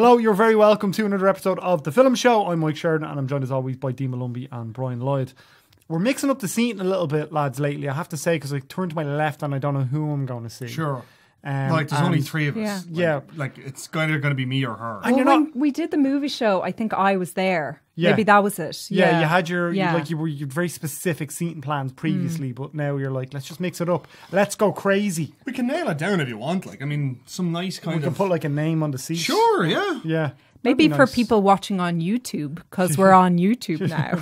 Hello, you're very welcome to another episode of The Filum Show. I'm Mike Sheridan and I'm joined as always by Dee Malumbi and Brian Lloyd. We're mixing up the seating a little bit, lads, lately, I have to say, because I turned to my left and I don't know who I'm going to see. Sure. There's only three of us. Yeah. Like it's either going to be me or her. And when we did the movie show, I think I was there. Yeah. Maybe that was it. Yeah, you had your you had very specific seating plans previously, but now you're like, let's just mix it up. Let's go crazy. We can nail it down if you want. Like, I mean, some nice kind of... We can put like a name on the seat. Sure, yeah. Yeah. Maybe for people watching on YouTube, because we're on YouTube now.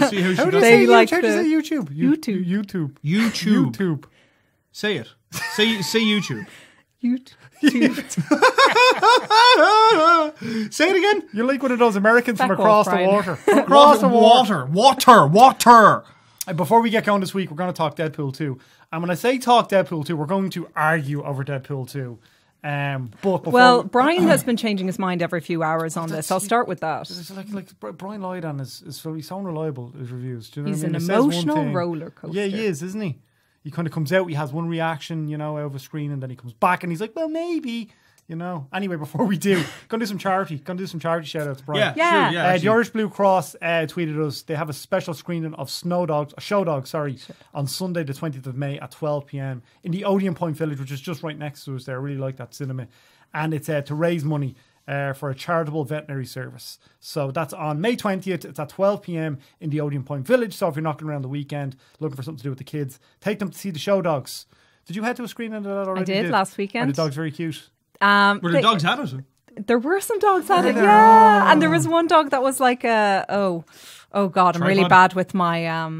See how she How do does you say YouTube. YouTube. Say it. Say YouTube. YouTube. Say it again. You're like one of those Americans from across the water. Water. Before we get going this week, we're going to talk Deadpool 2. And when I say talk Deadpool 2, we're going to argue over Deadpool 2. But Brian has been changing his mind every few hours on this. I'll start with that. It's like Brian Lloyd on he's so unreliable, his reviews. Do you know He's what I mean? an emotional roller coaster. Yeah, he is, isn't he? He kind of comes out, he has one reaction, out of a screen, and then he comes back and he's like, well, maybe, Anyway, before we do, gonna do some charity shout outs, Brian. Yeah. Sure, yeah. The Irish Blue Cross tweeted us, they have a special screening of Show Dogs, on Sunday the 20th of May at 12 p.m. in the Odeon Point Village, which is just right next to us there. I really like that cinema. And it's to raise money for a charitable veterinary service. So that's on May 20th. It's at 12 p.m. in the Odeon Point Village. So if you're knocking around the weekend, looking for something to do with the kids, take them to see the Show Dogs. Did you head to a screening of that already? I did last weekend. Are the dogs very cute? Were the dogs at it? There were some dogs at it, yeah. And there was one dog that was like oh God, I'm really bad with my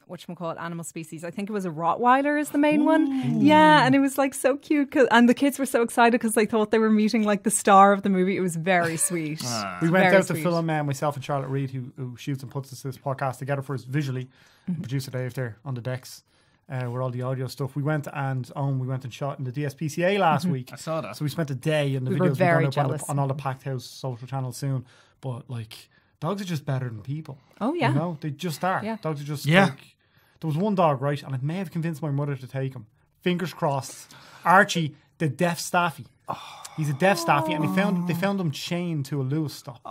whatchamacallit, animal species. I think it was a Rottweiler is the main one. Yeah, and it was like so cute. And the kids were so excited because they thought they were meeting like the star of the movie. It was very sweet. We went out to film, myself and Charlotte Reed, who shoots and puts this podcast together for us visually. Producer Dave there on the decks. Where all the audio stuff. We went and shot in the DSPCA last week. I saw that. So we spent a day and the videos will be going up on all the Packed House social channels soon. But like, dogs are just better than people. Oh yeah. They just are. Yeah. Dogs are just like, there was one dog, right, and I may have convinced my mother to take him. Fingers crossed. Archie, the deaf staffy. He's a deaf staffy, and they found him chained to a Lewis stop.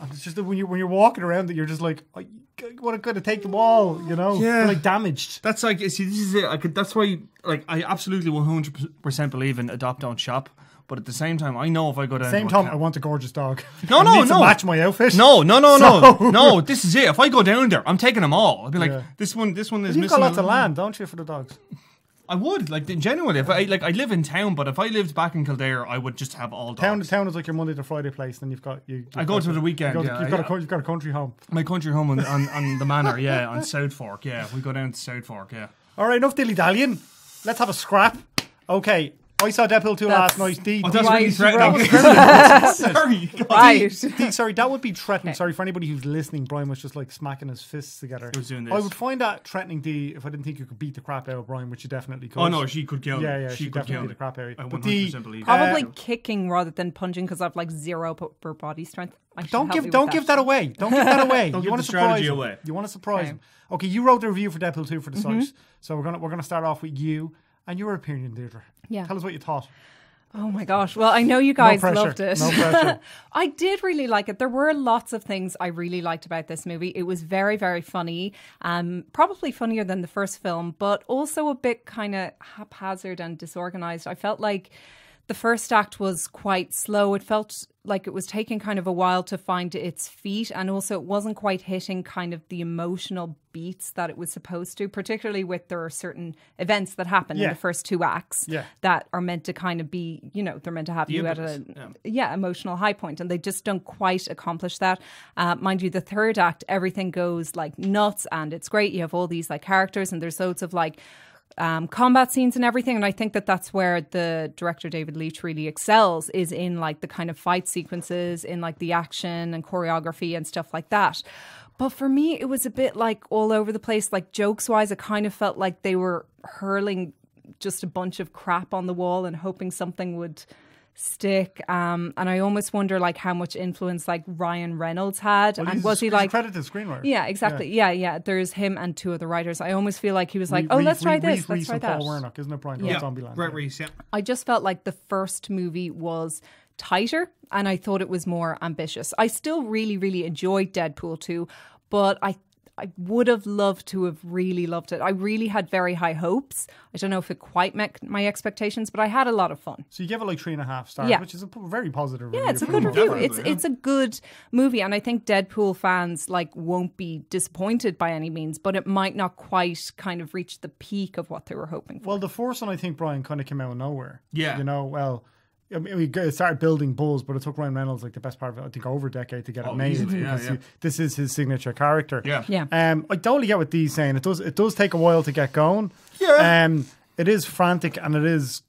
And it's just that when you're walking around, that you're just like, I want to kind of take them all, Yeah, they're like damaged. That's like, see, this is it. That's why, like, I absolutely 100% believe in adopt, don't shop. But at the same time, I know if I go down. I want a gorgeous dog. No. To match my outfit. No. This is it. If I go down there, I'm taking them all. I'd be like, this one is missing. You've got lots of land, don't you, for the dogs? I would, like, genuinely. If I live in town, but if I lived back in Kildare, I would just have all dogs. Town is like your Monday to Friday place. Then I go to the weekend. You've got a country home. My country home on the manor, on South Fork. Yeah, we go down to South Fork. Yeah. All right, enough dilly dallying. Let's have a scrap. Okay. I saw Deadpool 2 last night. That's really threatening. Sorry, that would be threatening. Okay. Sorry for anybody who's listening. Brian was just like smacking his fists together. I was doing this. I would find that threatening, Dee, if I didn't think you could beat the crap out of Brian, which you definitely could. Oh no, she could kill. Yeah, she could definitely beat the crap out of you. I 100% believe. Probably kicking rather than punching because I've like zero upper body strength. Don't give that away. Don't give that away. You want to surprise him. You want to surprise him. Okay, you wrote the review for Deadpool 2 for the site, so we're gonna start off with you and your opinion, Deirdre. Yeah. Tell us what you thought. Oh my gosh. Well, I know you guys loved it. No pressure. I did really like it. There were lots of things I really liked about this movie. It was very, very funny. Probably funnier than the first film, but also a bit kind of haphazard and disorganized. I felt like the first act was quite slow. It felt like it was taking kind of a while to find its feet, and also it wasn't quite hitting kind of the emotional beats that it was supposed to, particularly with there are certain events that happen in the first two acts that are meant to kind of be, they're meant to have you at a emotional high point, and they just don't quite accomplish that. Mind you, the third act, everything goes like nuts and it's great. You have all these like characters and there's loads of like combat scenes and everything, and I think that that's where the director David Leitch really excels, is in like the kind of fight sequences, in like the action and choreography and stuff like that. But for me, it was a bit like all over the place. Like jokes wise, it kind of felt like they were hurling just a bunch of crap on the wall and hoping something would stick. And I almost wonder like how much influence like Ryan Reynolds had. Well, and was he like credited screenwriter? Yeah, exactly. Yeah. There's him and two other writers. I almost feel like he was like, let's try this, let's try that. Paul Wernick, isn't it, Brian? Yeah. Zombieland. Brett Reese, I just felt like the first movie was tighter and I thought it was more ambitious. I still really, really enjoyed Deadpool 2, but I would have loved to have really loved it. I really had very high hopes. I don't know if it quite met my expectations, but I had a lot of fun. So you give it like 3.5 stars, which is a very positive review. Yeah, it's a good review. It's a good movie, and I think Deadpool fans won't be disappointed by any means, but it might not quite kind of reach the peak of what they were hoping for. Well, the first one, I think, Brian, kind of came out of nowhere. Yeah. I mean, we started building buzz, but it took Ryan Reynolds the best part of it, I think, over a decade to get it made. Easily, This is his signature character. Yeah. I totally get what Dee's saying. It does take a while to get going. Yeah. It is frantic and it is,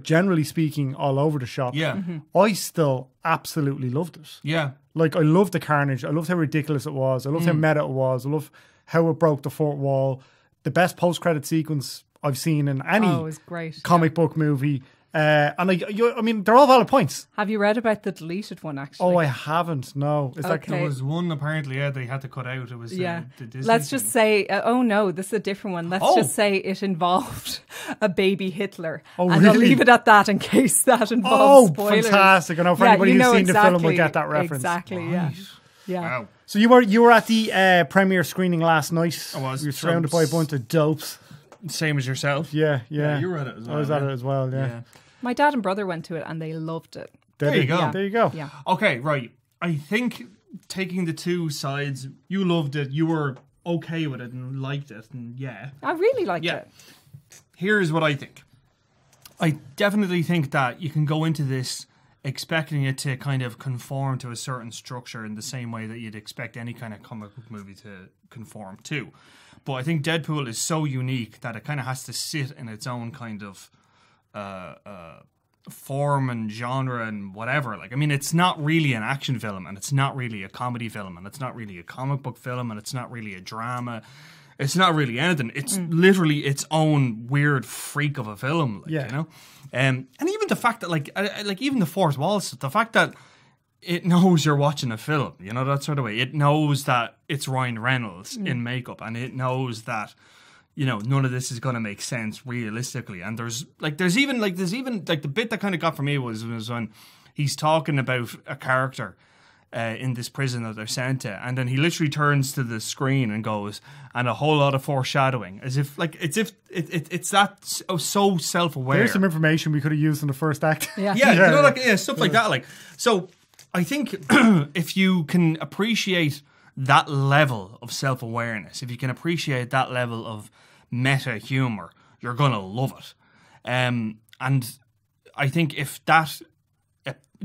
generally speaking, all over the shop. Yeah. I still absolutely loved it. Yeah. I loved the carnage. I loved how ridiculous it was. I loved how meta it was. I loved how it broke the fourth wall. The best post-credit sequence I've seen in any it was great. comic book movie. I mean, they're all valid points. Have you read about the deleted one, actually? Oh, I haven't. No. Okay. There was one, apparently, they had to cut out. It was the Disney Let's just say, no, this is a different one. Let's just say it involved a baby Hitler. Oh, and really? I'll leave it at that in case that involves spoilers. Fantastic. I know for anybody who's seen the film will get that reference. Exactly, yeah. Wow. So you were at the premiere screening last night. I was. You were surrounded by a bunch of dopes. Same as yourself. Yeah. You were at it as well. I was at it as well, yeah. My dad and brother went to it and they loved it. There you go. Yeah. There you go. Yeah. Okay, right. I think taking the two sides, you loved it, you were okay with it and liked it, and I really liked it. Here's what I think. I definitely think that you can go into this expecting it to kind of conform to a certain structure in the same way that you'd expect any kind of comic book movie to conform to. But I think Deadpool is so unique that it kind of has to sit in its own kind of form and genre and whatever. It's not really an action film, and it's not really a comedy film, and it's not really a comic book film, and it's not really a drama. It's not really anything. It's literally its own weird freak of a film, you know. And even the fact that even the fourth wall stuff, the fact that it knows you're watching a film, that sort of way. It knows that it's Ryan Reynolds in makeup, and it knows that none of this is going to make sense realistically. And there's even the bit that kind of got for me was when he's talking about a character in this prison that they're sent to, and then he literally turns to the screen and goes, and a whole lot of foreshadowing, as if it's that so self-aware. There's some information we could have used in the first act. Stuff like that. So I think if you can appreciate that level of self-awareness, if you can appreciate that level of meta humor, you're gonna love it. And I think if that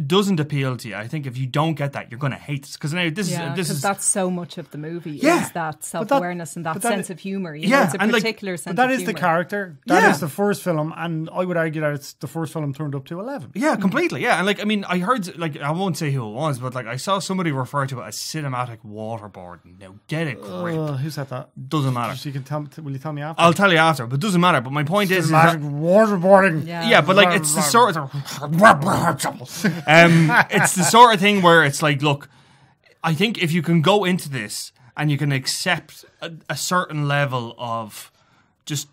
doesn't appeal to you, I think if you don't get that, you're gonna hate this, because this is that's so much of the movie is that self-awareness and that sense of humor. It's a particular sense. But that of is humor. the character. That is the first film, and I would argue that it's the first film turned up to 11. Yeah, completely. Yeah, and I heard I won't say who it was, but I saw somebody refer to it as cinematic waterboarding. Now get it grip. Who said that? Doesn't matter. So you can will you tell me after? I'll tell you after, but it doesn't matter. But my point is cinematic waterboarding. Yeah, but it's the sort of it's the sort of thing where it's look, I think if you can go into this and you can accept a certain level of just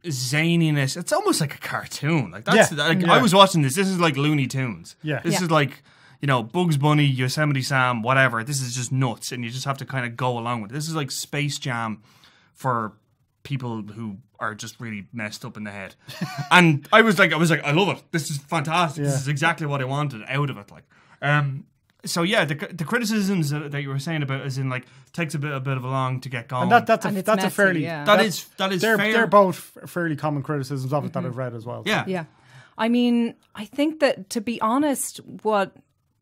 zaniness, it's almost like a cartoon. I was watching this. This is like Looney Tunes. Yeah. This is like, Bugs Bunny, Yosemite Sam, whatever. This is just nuts, and you just have to kind of go along with it. This is like Space Jam for people who are just really messed up in the head. And I was like, I love it. This is fantastic. This is exactly what I wanted out of it. So yeah, the criticisms that you were saying about, as in takes a bit of a long to get going. And that's messy, a fairly that is fair. They're both fairly common criticisms of it that I've read as well. Yeah. Yeah. I mean, I think that, to be honest, what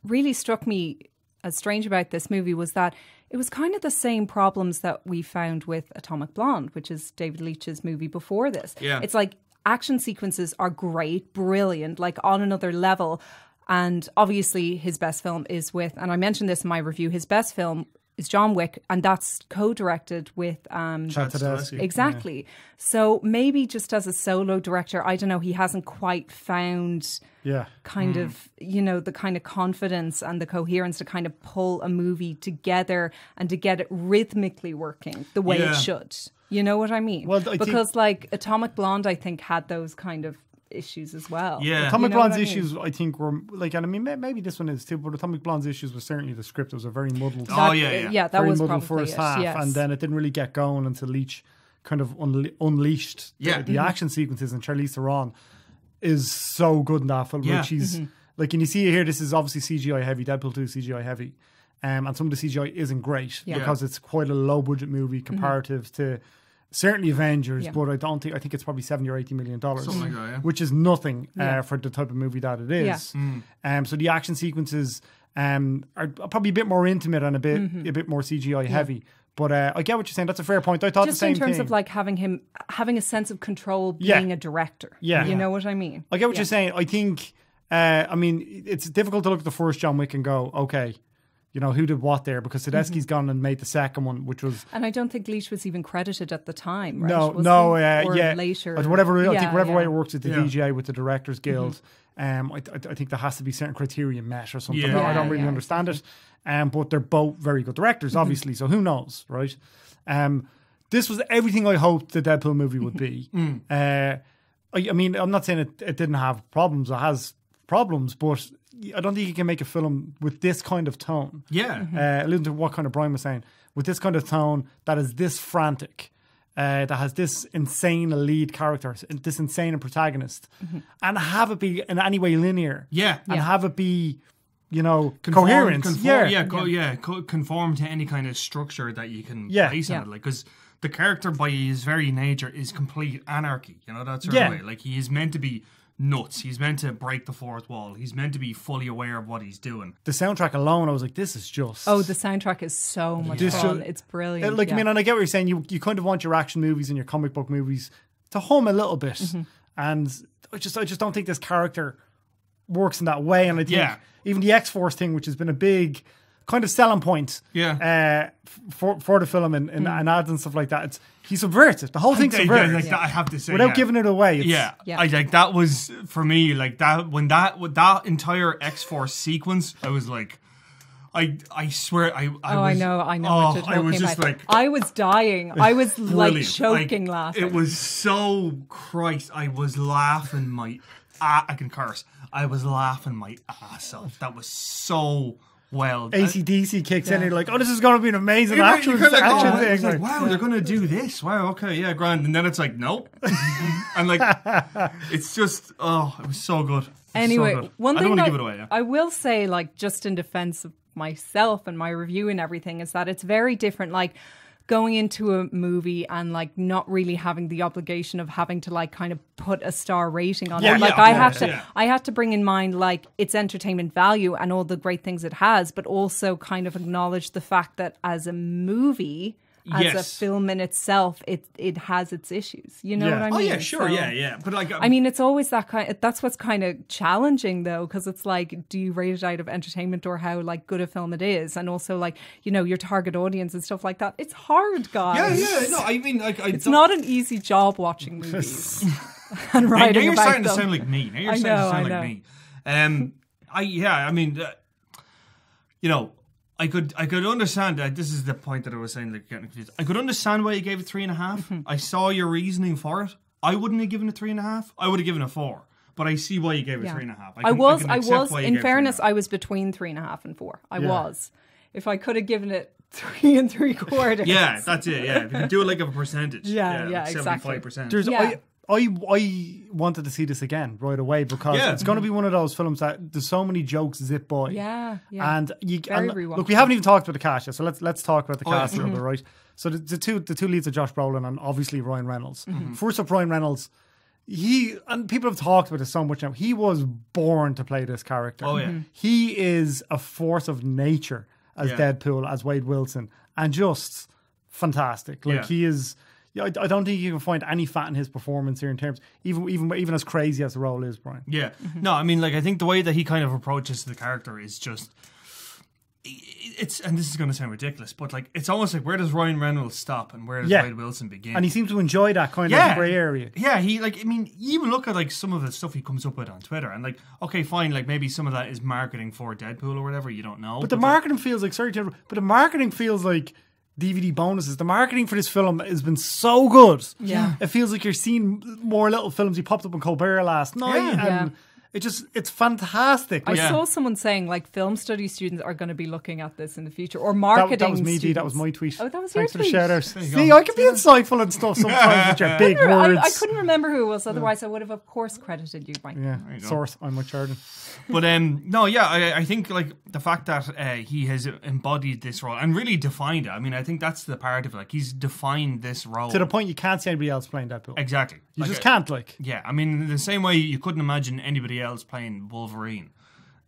really struck me as strange about this movie was that it was kind of the same problems that we found with Atomic Blonde, which is David Leitch's movie before this. Yeah. It's action sequences are great, brilliant, on another level. And obviously his best film is with, and I mentioned this in my review, his best film is John Wick, and that's co-directed with Chastain. Exactly. Yeah. So maybe just as a solo director, I don't know, he hasn't quite found kind of, the kind of confidence and the coherence to kind of pull a movie together and to get it rhythmically working the way it should. You know what I mean? Well, because Atomic Blonde, I think, had those kind of issues as well. Yeah. Atomic You know what Blonde's I mean? issues, I think, were like, and I mean, maybe this one is too, but Atomic Blonde's issues was certainly the script. It was a very muddled, That very was muddled probably first it, half, yes. and then it didn't really get going until Leach kind of unleashed the action sequences, and Charlize Theron is so good in that film. Yeah. Like she's like, and you see here, this is obviously CGI heavy. Deadpool 2 CGI heavy, and some of the CGI isn't great because it's quite a low budget movie comparative to certainly Avengers, but I think it's probably $70 or $80 million, Something like that, which is nothing for the type of movie that it is. So the action sequences are probably a bit more intimate and a bit more CGI heavy. But I get what you're saying. That's a fair point. I thought just the same in terms thing. of like having a sense of control, being a director. Yeah. You know what I mean? I get what you're saying. I think, I mean, it's difficult to look at the first John Wick and go, okay, you know, who did what there? Because Tedeschi's gone and made the second one, which was... And I don't think Leach was even credited at the time, right? No, Was no, he? Or yeah. later. I think whatever way it works at the Yeah. DGA with the Directors Guild, I think there has to be certain criteria met or something. Yeah. I don't really understand it. But they're both very good directors, obviously, so who knows, right? This was everything I hoped the Deadpool movie would be. I mean, I'm not saying it didn't have problems. It has problems, but I don't think you can make a film with this kind of tone. Yeah. Alluding to what kind of Brian was saying, with this kind of tone that is this frantic, that has this insane lead character, this insane protagonist, and have it be in any way linear. Yeah. And have it be, you know, coherent. Conform to any kind of structure that you can Yeah. place on it. Like, because the character by his very nature is complete anarchy. You know, that sort of way. Like, he is meant to be nuts. He's meant to break the fourth wall. He's meant to be fully aware of what he's doing. The soundtrack alone, I was like, this is just... Oh, the soundtrack is so much fun. It's brilliant. I mean, and I get what you're saying. You kind of want your action movies and your comic book movies to hum a little bit. And I just don't think this character works in that way. And I think even the X-Force thing, which has been a big kind of selling point for the film and ads and stuff like that, he subverts it. The whole thing's subverted. Like that, I have to say, without giving it away. I like that was for me like that when that entire X-Force sequence. I was like, I swear I I know what you're talking I was just about. like, I was dying. I was like brilliant. choking laughing. It was so Christ. I was laughing my I can curse. I was laughing my ass off. That was so well. AC/DC kicks in and you're like, oh, this is going to be an amazing action thing. thing. Wow, they're going to do this. Wow, okay, yeah, grand. And then it's like, nope. And like, it's just, it was so good. Anyway, so good. one I thing don't want to give it away. I will say, like, just in defense of myself and my review and everything, is that it's very different. Like, going into a movie and like not really having the obligation of having to like kind of put a star rating on it. Like I have to bring in mind like its entertainment value and all the great things it has, but also kind of acknowledge the fact that as a movie, as a film in itself, it has its issues. You know what I mean? Oh yeah, sure, so, But like, I mean, it's always that kind. That's what's kind of challenging though, because it's like, do you rate it out of entertainment or how like good a film it is, and also like your target audience and stuff like that. It's hard, guys. Yeah. No, I mean, like, it's not an easy job watching movies and writing now you're about starting them. to sound like me. Now you're starting to sound like me. I mean, I could understand that. This is the point that I was saying, like, getting confused. I could understand why you gave it 3.5. I saw your reasoning for it. I wouldn't have given it 3.5. I would have given it 4. But I see why you gave it 3.5. I was. In fairness, I was between 3.5 and 4. I was. If I could have given it 3 3/4. Yeah, that's it. Yeah, if you could do it like a percentage. Yeah, exactly. 75%. I wanted to see this again right away because it's going to be one of those films that there's so many jokes zip by. Yeah. And look, we haven't even talked about the cast yet, so let's talk about the cast a little bit, right? So the two leads are Josh Brolin and obviously Ryan Reynolds. First up, Ryan Reynolds. And people have talked about this so much now. He was born to play this character. Oh yeah, he is a force of nature as Deadpool, as Wade Wilson, and just fantastic. Like he is. I don't think you can find any fat in his performance here in terms, even as crazy as the role is, Brian. Yeah. No, I mean, like, I think the way that he kind of approaches the character is just, and this is going to sound ridiculous, but like, it's almost like, where does Ryan Reynolds stop and where does Wade Wilson begin? And he seems to enjoy that kind of grey area. Yeah, you even look at like some of the stuff he comes up with on Twitter, and like, okay, fine, like maybe some of that is marketing for Deadpool or whatever, you don't know. But the marketing feels like, the marketing feels like DVD bonuses. The marketing for this film has been so good. Yeah. It feels like you're seeing more little films. He popped up on Colbert last night. Yeah. And it's fantastic. I Like, saw someone saying like film study students are going to be looking at this in the future, or marketing. that was me, Dee. students. That was my tweet. Oh, that was Thanks your for the tweet. shout out. you See, go. I can be insightful and stuff sometimes with your big words. I couldn't remember who it was. Otherwise, I would have, of course, credited you. Mike. Yeah, you go. source. I'm with Jordan. But no, yeah, I think like the fact that he has embodied this role and really defined it. I mean, I think that's the part of it. Like he's defined this role To the point you can't see anybody else playing Deadpool. exactly. You Like, just can't, like. Yeah, I mean, in the same way you couldn't imagine anybody else playing Wolverine,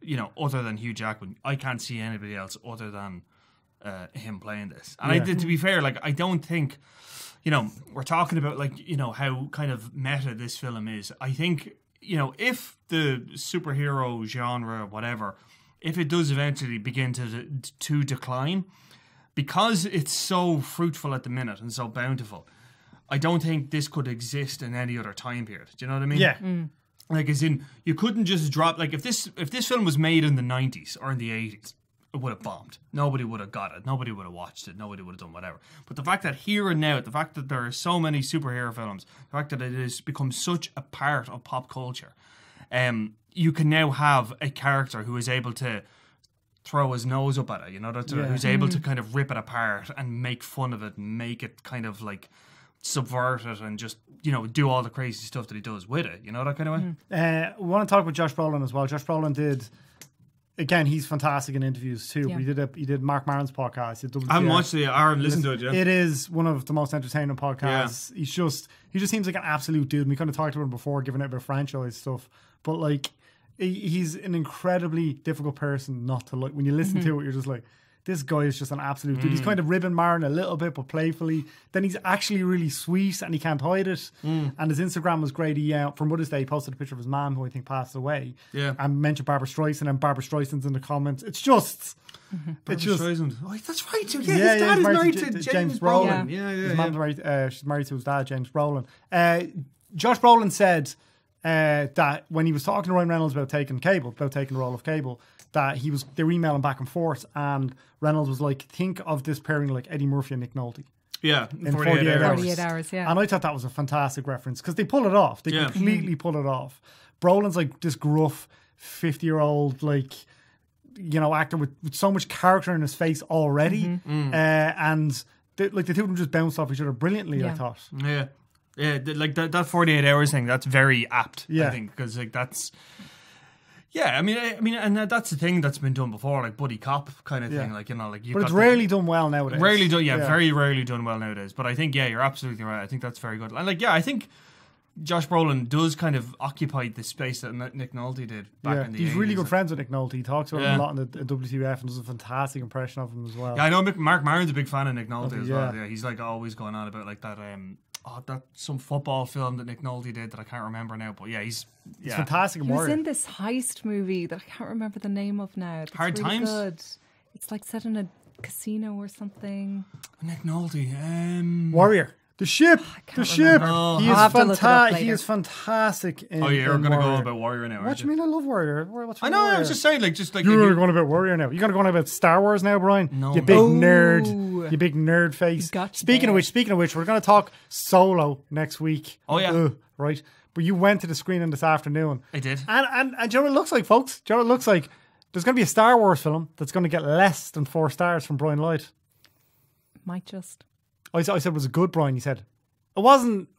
you know, other than Hugh Jackman. I can't see anybody else other than him playing this. And Yeah. to be fair, like I don't think, you know, we're talking about like, you know, how kind of meta this film is. I think, you know, if the superhero genre, whatever, if it does eventually begin to decline, because it's so fruitful at the minute and so bountiful, I don't think this could exist in any other time period. Do you know what I mean? Yeah. Like, as in, you couldn't just drop, like, if this film was made in the 90s or in the 80s, it would have bombed. Nobody would have got it. Nobody would have watched it. Nobody would have done whatever. But the fact that here and now, the fact that there are so many superhero films, the fact that it has become such a part of pop culture, you can now have a character who is able to throw his nose up at it, you know, who's able to kind of rip it apart and make fun of it and make it kind of like subvert it and just, you know, do all the crazy stuff that he does with it, you know, that kind of way. We want to talk about Josh Brolin as well. Josh Brolin did, again, he's fantastic in interviews too. Yeah. He did Mark Maron's podcast. He did I haven't WTF. watched it yet. I haven't listened to it yet. It is one of the most entertaining podcasts. He just seems like an absolute dude. We kind of talked about him before, giving out about franchise stuff, but like he's an incredibly difficult person not to like. When you listen to it, you're just like, this guy is just an absolute dude. He's kind of ribbing Maron a little bit, but playfully. Then he's actually really sweet and he can't hide it. And his Instagram was great. He, for Mother's Day, he posted a picture of his mom, who I think passed away. Yeah. And mentioned Barbara Streisand, and Barbara Streisand's in the comments. It's just... It's just... Streisand. Oh, that's right, too. Yeah, Yeah, his dad he's is married married to to James James Brolin. Brolin. Yeah, His mom's married, she's married to his dad, James Brolin. Josh Brolin said that when he was talking to Ryan Reynolds about taking the role of Cable, that they were emailing back and forth, and Reynolds was like, think of this pairing like Eddie Murphy and Nick Nolte. Yeah, In 48 hours. 48 hours, yeah. And I thought that was a fantastic reference because they pull it off. They completely pull it off. Brolin's like this gruff 50-year-old, like, you know, actor with so much character in his face already. And the two of them just bounced off each other brilliantly, I thought. Yeah. Yeah, like that 48 hours thing, that's very apt, Yeah. I think, because like that's... Yeah, I mean, and that's the thing that's been done before, like buddy cop kind of thing, like, you know, like you. But it's rarely done well nowadays. Rarely done, very rarely done well nowadays. But I think, yeah, you're absolutely right. I think that's very good. And like, yeah, I think Josh Brolin does kind of occupy the space that Nick Nolte did back in the 80s. He's really good friends with Nick Nolte. He talks about him a lot in the WTF and does a fantastic impression of him as well. Yeah, I know Mark Maron's a big fan of Nick Nolte as well. yeah. Yeah, he's like always going on about like that. That some football film that Nick Nolte did that I can't remember now. But yeah, he's fantastic. He was in this heist movie that I can't remember the name of now. It's Hard really Times? Good. It's like set in a casino or something. Nick Nolte. Warrior. The ship. The ship. remember. He I'll have to look it up He later. is fantastic in Oh, yeah, you're in going to go Warrior. about Warrior now, What aren't do you mean I love Warrior? What's I wrong know, with I was Warrior? just saying, like, just like... You're going about Warrior now. You're going to go on about Star Wars now, Brian? No. You big Oh. nerd. You big nerd face. Gotcha Speaking there. of which, we're going to talk Solo next week. Oh, yeah. Right. But you went to the screening this afternoon. I did. And do you know what it looks like, folks? Do you know what it looks like? There's going to be a Star Wars film that's going to get less than 4 stars from Brian Lloyd. Might just. I said it was a good, Brian. You said it wasn't.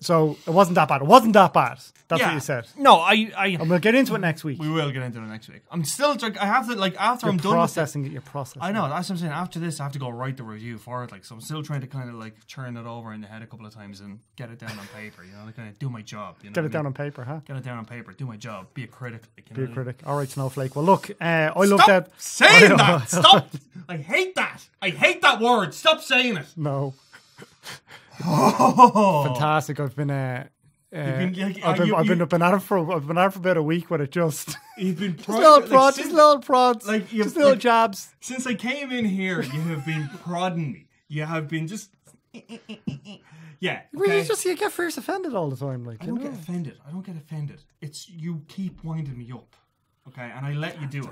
So it wasn't that bad. It wasn't that bad. That's what you said. No, And we'll get into it next week. we will get into it next week. I'm still, like, I have to, like, after I'm done with processing it. You're processing. I know, that's what I'm saying. After this, I have to go write the review for it. Like, so I'm still trying to kind of like churn it over in the head a couple of times and get it down on paper. You know, like, kind of do my job. You know Get what it I down mean? on paper, huh? Get it down on paper. Do my job. Be a critic. Like, you Be know a what I mean? critic. All right, Snowflake. Well, look, I looked Stop at saying that. Stop. I hate that. I hate that word. Stop saying it. No, Oh. fantastic. I've been. I've you- been at it for about a week with it. Just You've been just little prods, just little prods, like, you've- just little like- jabs. Since I came in here, you have been prodding me. You have been just. Yeah. Well, Okay. you get first offended all the time, like I don't get offended. It's you keep winding me up. Okay, and I let you do it.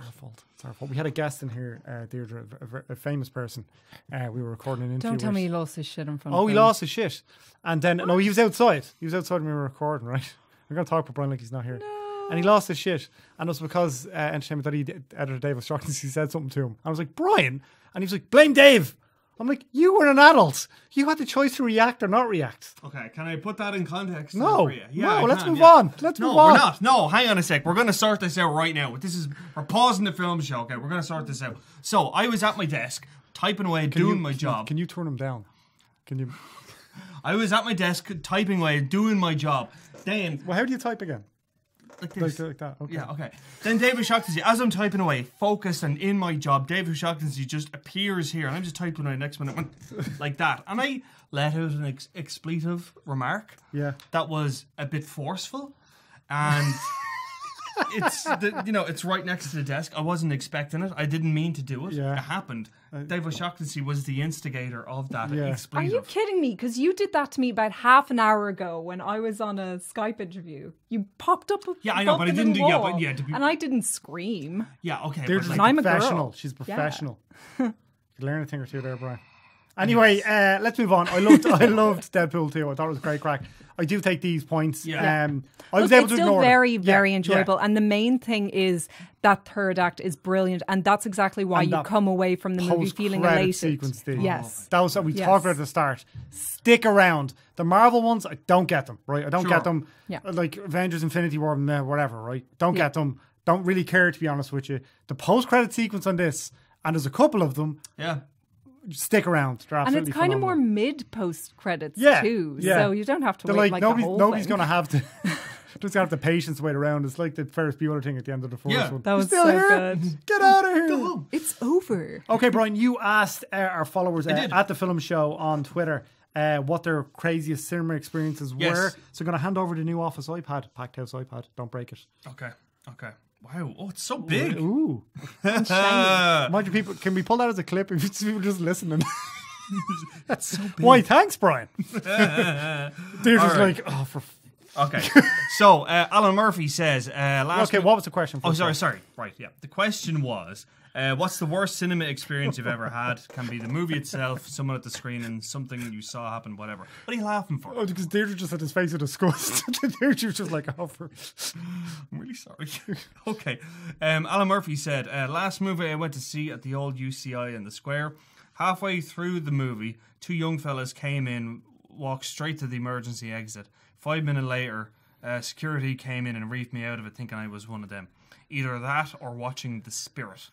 It's our fault. We had a guest in here, Deirdre, a famous person. We were recording an interview. Don't tell with. me he lost his shit in front of Oh, him. he lost his shit. And then, no, he was outside. He was outside when we were recording, right? I'm going to talk about Brian like he's not here. No. And he lost his shit. And it was because entertainment.ie editor Dave was shocked. He said something to him. And I was like, Brian? And he was like, blame Dave. I'm like, you were an adult. You had the choice to react or not react. Okay, can I put that in context? No, yeah, no, let's move on. Let's move on. No, we're not. No, hang on a sec. We're going to sort this out right now. We're pausing the film show, okay? We're going to sort this out. So, I was at my desk, typing away, doing my job. Can you turn him down? Can you? I was at my desk, typing away, doing my job. Then... Well, how do you type again? Like this. Like that, okay. Yeah, okay. Then David Shaughnessy, as I'm typing away, focused and in my job, David Shaughnessy just appears here, and I'm just typing away next minute, like that. And I let out an expletive remark. Yeah. That was a bit forceful, and it's right next to the desk. I wasn't expecting it. I didn't mean to do it. Yeah. It happened. David Shaughnessy was the instigator of that expletive. Are you kidding me? Because you did that to me about half an hour ago when I was on a Skype interview. You popped up. I know, but I didn't do. Yeah, but yeah, and I didn't scream. Yeah, okay. They're But just I'm a professional. girl. She's professional. You learn a thing or two there, Brian. Anyway, let's move on. I loved Deadpool too. I thought it was great crack. I do take these points. Yeah. I was able to it's ignore still very, them. very Yeah, enjoyable. yeah. And the main thing is that third act is brilliant. And that's exactly why And you that come away from the movie feeling elated. Post-credit sequence, Steve. Yes. That was what we talked about at the start. Stick around. The Marvel ones, I don't get them, right? I don't get them. Yeah. Like Avengers, Infinity War, whatever, right? Don't get them. Don't really care, to be honest with you. The post-credit sequence on this, and there's a couple of them, Yeah. stick around. They're And absolutely it's kind of phenomenal. more mid-post credits Yeah, too. yeah. So you don't have to They're wait like, the whole nobody's thing. going to have to... Just have the patience to wait around. It's like the Ferris Bueller thing at the end of the first Yeah. one. That was Still so here? good. Get out of here. It's over. Okay, Brian, you asked our followers did. at the Filum Show on Twitter what their craziest cinema experiences were. So I'm going to hand over the new Office iPad, Packed House iPad. Don't break it. Okay. Wow. Oh, it's so big. Ooh. Mind you, people, can we pull that as a clip if people just listening? That's so big. Why, thanks, Brian. They're just right. like, oh, for... Okay. So, Alan Murphy says, Okay, what was the question? Oh, sorry. Right, yeah. The question was, what's the worst cinema experience you've ever had? Can be the movie itself, someone at the screen, and something you saw happen, whatever. What are you laughing for? Oh, because Deirdre just had his face of disgust. Deirdre was just like, oh, I'm really sorry. Okay. Alan Murphy said, last movie I went to see at the old UCI in the square. Halfway through the movie, two young fellas came in, walked straight to the emergency exit. 5 minutes later, security came in and reefed me out of it thinking I was one of them. Either that or watching The Spirit.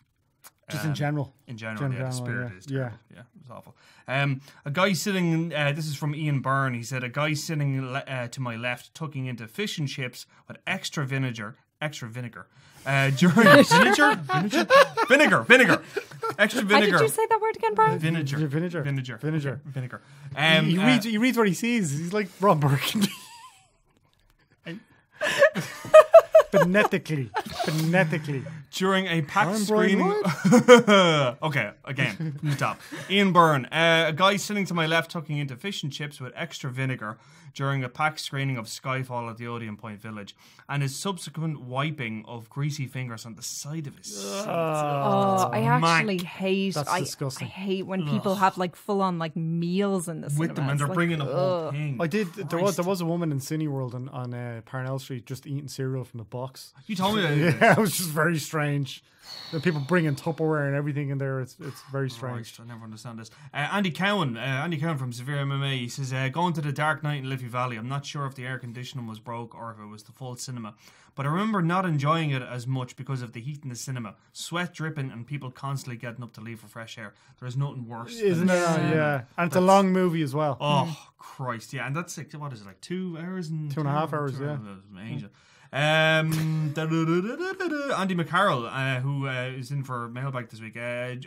just in general. In general, yeah. The Spirit yeah. is terrible. Yeah, it was awful. A guy sitting, this is from Ian Byrne, he said, a guy sitting to my left tucking into fish and chips with extra vinegar. During vinegar. Extra How vinegar. did you say that word again, Brian? Vinegar. He reads what he sees. He's like Ron Burgundy. Phonetically. During a packed Brian screening. Okay, again, from the top. Ian Byrne, a guy sitting to my left tucking into fish and chips with extra vinegar during a packed screening of Skyfall at the Odeon Point Village, and his subsequent wiping of greasy fingers on the side of his seat. I actually hate. That's disgusting. I hate when people have like full on like meals in the cinema. With them, and they're bringing a whole thing. I did. There was a woman in Cineworld on Parnell Street just eating cereal from the box. You told me that. Yeah, it was just very strange. The people bringing Tupperware and everything in there. It's very strange. Right, I never understand this. Andy Cowan from Severe MMA, he says, going to the Dark Knight in Liffey Valley. I'm not sure if the air conditioning was broke or if it was the full cinema, but I remember not enjoying it as much because of the heat in the cinema, sweat dripping, and people constantly getting up to leave for fresh air. There's nothing worse, Isn't it? Yeah, and it's a long movie as well. Oh Christ, yeah, and that's like, what is it, like 2 hours and 2.5 hours? Yeah. Angel. Andy McCarroll, who is in for Mailbag this week,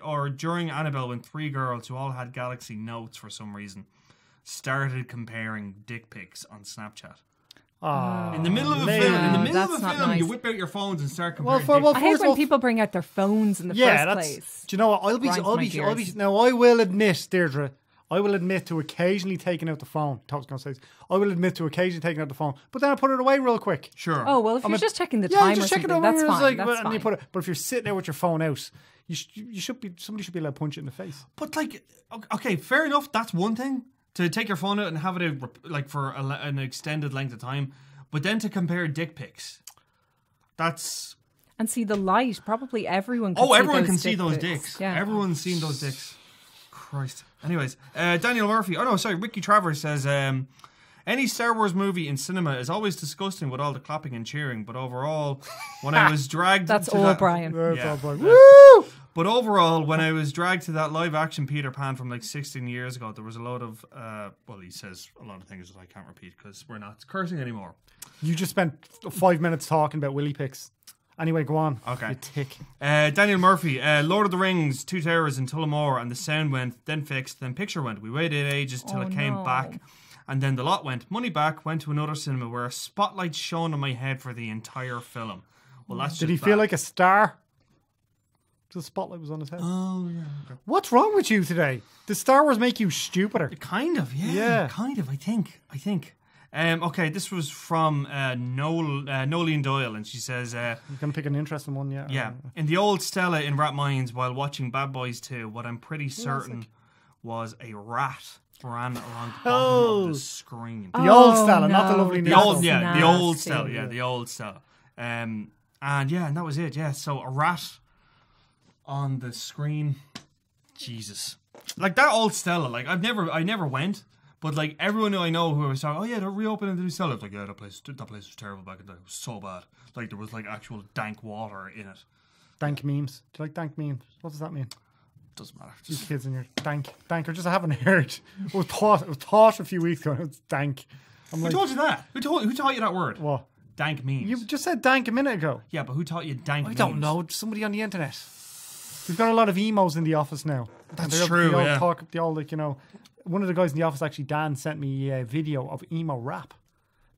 or during Annabelle, when 3 girls who all had Galaxy Notes for some reason started comparing dick pics on Snapchat. In the middle of a film, nice. you whip out your phones and start comparing. I hate when people bring out their phones in the first place. Do you know what? I will admit, Deirdre, I will admit to occasionally taking out the phone. Tom's going to say this. I will admit to occasionally taking out the phone, but then I put it away real quick. Sure. Oh, well, if you're just checking the Yeah, time just or checking something, it that's away. fine. Like, That's and you fine. put it, but if you're sitting there with your phone out, you should be. Somebody should be allowed to punch it in the face. But like, okay, fair enough. That's one thing to take your phone out and have it like for an extended length of time. But then to compare dick pics, that's And see the light. Probably everyone can see those dicks. Yeah. Yeah. Everyone's seen those dicks. Christ. Anyways, Daniel Murphy. Oh no, sorry. Ricky Travers says, any Star Wars movie in cinema is always disgusting with all the clapping and cheering. But overall, when I was dragged, That's to all, that, Brian. Yeah. Woo! But overall, when I was dragged to that live action Peter Pan from like 16 years ago, there was a lot of, well, he says a lot of things that I can't repeat because we're not cursing anymore. You just spent 5 minutes talking about willy pics. Anyway, go on. Okay. You tick. Daniel Murphy, Lord of the Rings, Two Towers in Tullamore, and the sound went, then fixed, then picture went. We waited ages till it came back, and then the lot went. Money back, went to another cinema where a spotlight shone on my head for the entire film. Well, that's Did just he feel like a star? The spotlight was on his head. Oh, yeah. Okay. What's wrong with you today? Does Star Wars make you stupider? Kind of, yeah. Yeah. Kind of, I think. Okay, this was from Nolene Doyle, and she says... You're going to pick an interesting one, yeah? Yeah. In the old Stella in Rat Minds, while watching Bad Boys 2, what I'm pretty certain was a rat ran along the bottom of the screen. The old Stella, not the lovely new The old, Stella. the old Stella, the old Stella. And that was it, yeah. So a rat on the screen. Jesus. Like that old Stella, like I never went, but like everyone who I know who was talking, oh yeah, they're reopening the new Stella. It's like, yeah, that place was terrible back in the day. It was so bad. Like there was like actual dank water in it. Dank memes. Do you like dank memes? What does that mean? Doesn't matter. You kids in your dank, or just I haven't heard. It was taught a few weeks ago. It's dank. Who told you that? Who taught you that word? What? Dank memes. You just said dank a minute ago. Yeah, but who taught you dank memes? I don't know. Somebody on the internet. We've got a lot of emos in the office now. That's true, yeah. They all like, you know, one of the guys in the office, actually, Dan, sent me a video of emo rap.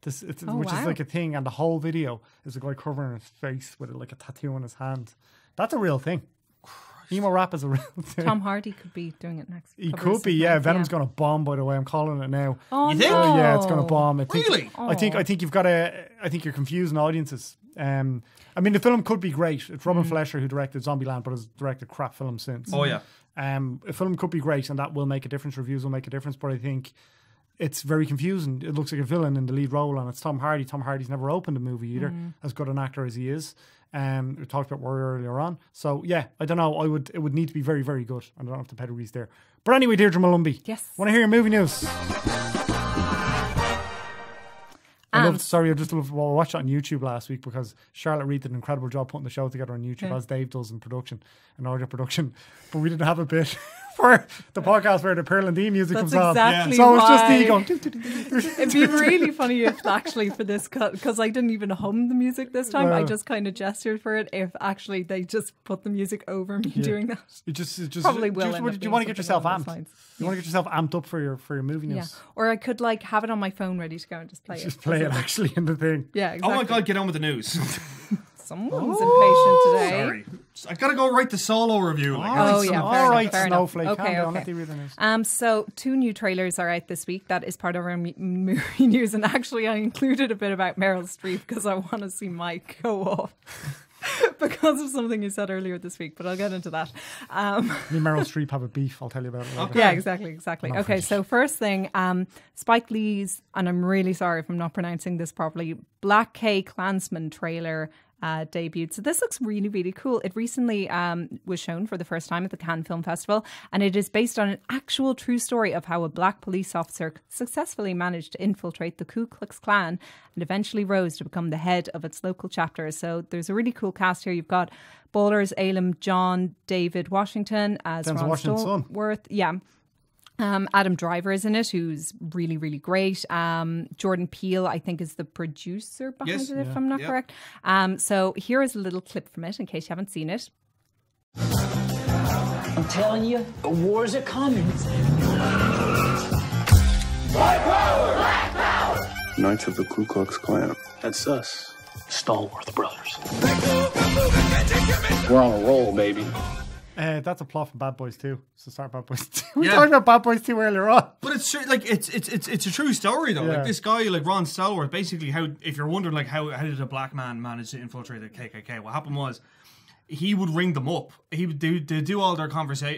Which is like a thing, and the whole video is a guy covering his face with like a tattoo on his hand. That's a real thing. Christ. Emo rap is a real thing. Tom Hardy could be doing it next. He could be, yeah. Venom's going to bomb, by the way. I'm calling it now. Oh, you think? no. Yeah, it's going to bomb. Really? I think you've got to. I think you're confusing audiences. I mean, the film could be great. It's Robin Fleischer who directed Zombieland, but has directed crap films since. Oh yeah. A film could be great, and that will make a difference. Reviews will make a difference, but I think it's very confusing. It looks like a villain in the lead role, and it's Tom Hardy. Tom Hardy's never opened a movie either, as good an actor as he is. We talked about Warrior earlier on. So yeah, I don't know. It would need to be very, very good. I don't know if the pedigree's there. But anyway, Deirdre Malumbi. Yes. Want to hear your movie news? I just watched it on YouTube last week because Charlotte Reed did an incredible job putting the show together on YouTube, as Dave does in production and audio production. But we didn't have a bit for the podcast where the Pearl and D music comes on. So it's just the going. It'd be really funny if actually for this cut, because I didn't even hum the music this time. I just kind of gestured for it. If actually they just put the music over me doing that, it just probably will. Do you want to get yourself amped? You want to get yourself amped up for your movie news? Yeah, or I could like have it on my phone ready to go and just play it. Just play it actually in the thing. Yeah, exactly. Oh my God, get on with the news. Someone's impatient today. Sorry. I gotta go write the solo review. All right, Snowflake. Okay. Let the read the news. So 2 new trailers are out this week. That is part of our movie news, and actually I included a bit about Meryl Streep because I want to see Mike go off. Because of something you said earlier this week, but I'll get into that. Me and Meryl Streep have a beef. I'll tell you about it later. Okay. Yeah, exactly. Okay, so first thing, Spike Lee's, and I'm really sorry if I'm not pronouncing this properly, Black K Klansman trailer debuted. So this looks really, really cool. It recently was shown for the first time at the Cannes Film Festival, and it is based on an actual true story of how a black police officer successfully managed to infiltrate the Ku Klux Klan and eventually rose to become the head of its local chapter. So there's a really cool cast here. You've got bowlers Elam John, David Washington as Ron Stallworth. Yeah. Adam Driver is in it, who's really, really great. Jordan Peele, I think, is the producer behind it, if I'm not correct. So here is a little clip from it, in case you haven't seen it. I'm telling you, the wars are coming. Black power! Black power! Knights of the Ku Klux Klan. That's us, Stallworth brothers. We're on a roll, baby. That's a plot from Bad Boys 2. So start Bad Boys 2. We talked about Bad Boys 2 earlier on. But it's true, like it's a true story though. Yeah. Like this guy, like Ron Stallworth, basically if you're wondering like how did a black man manage to infiltrate the KKK? What happened was he would ring them up. He would do all their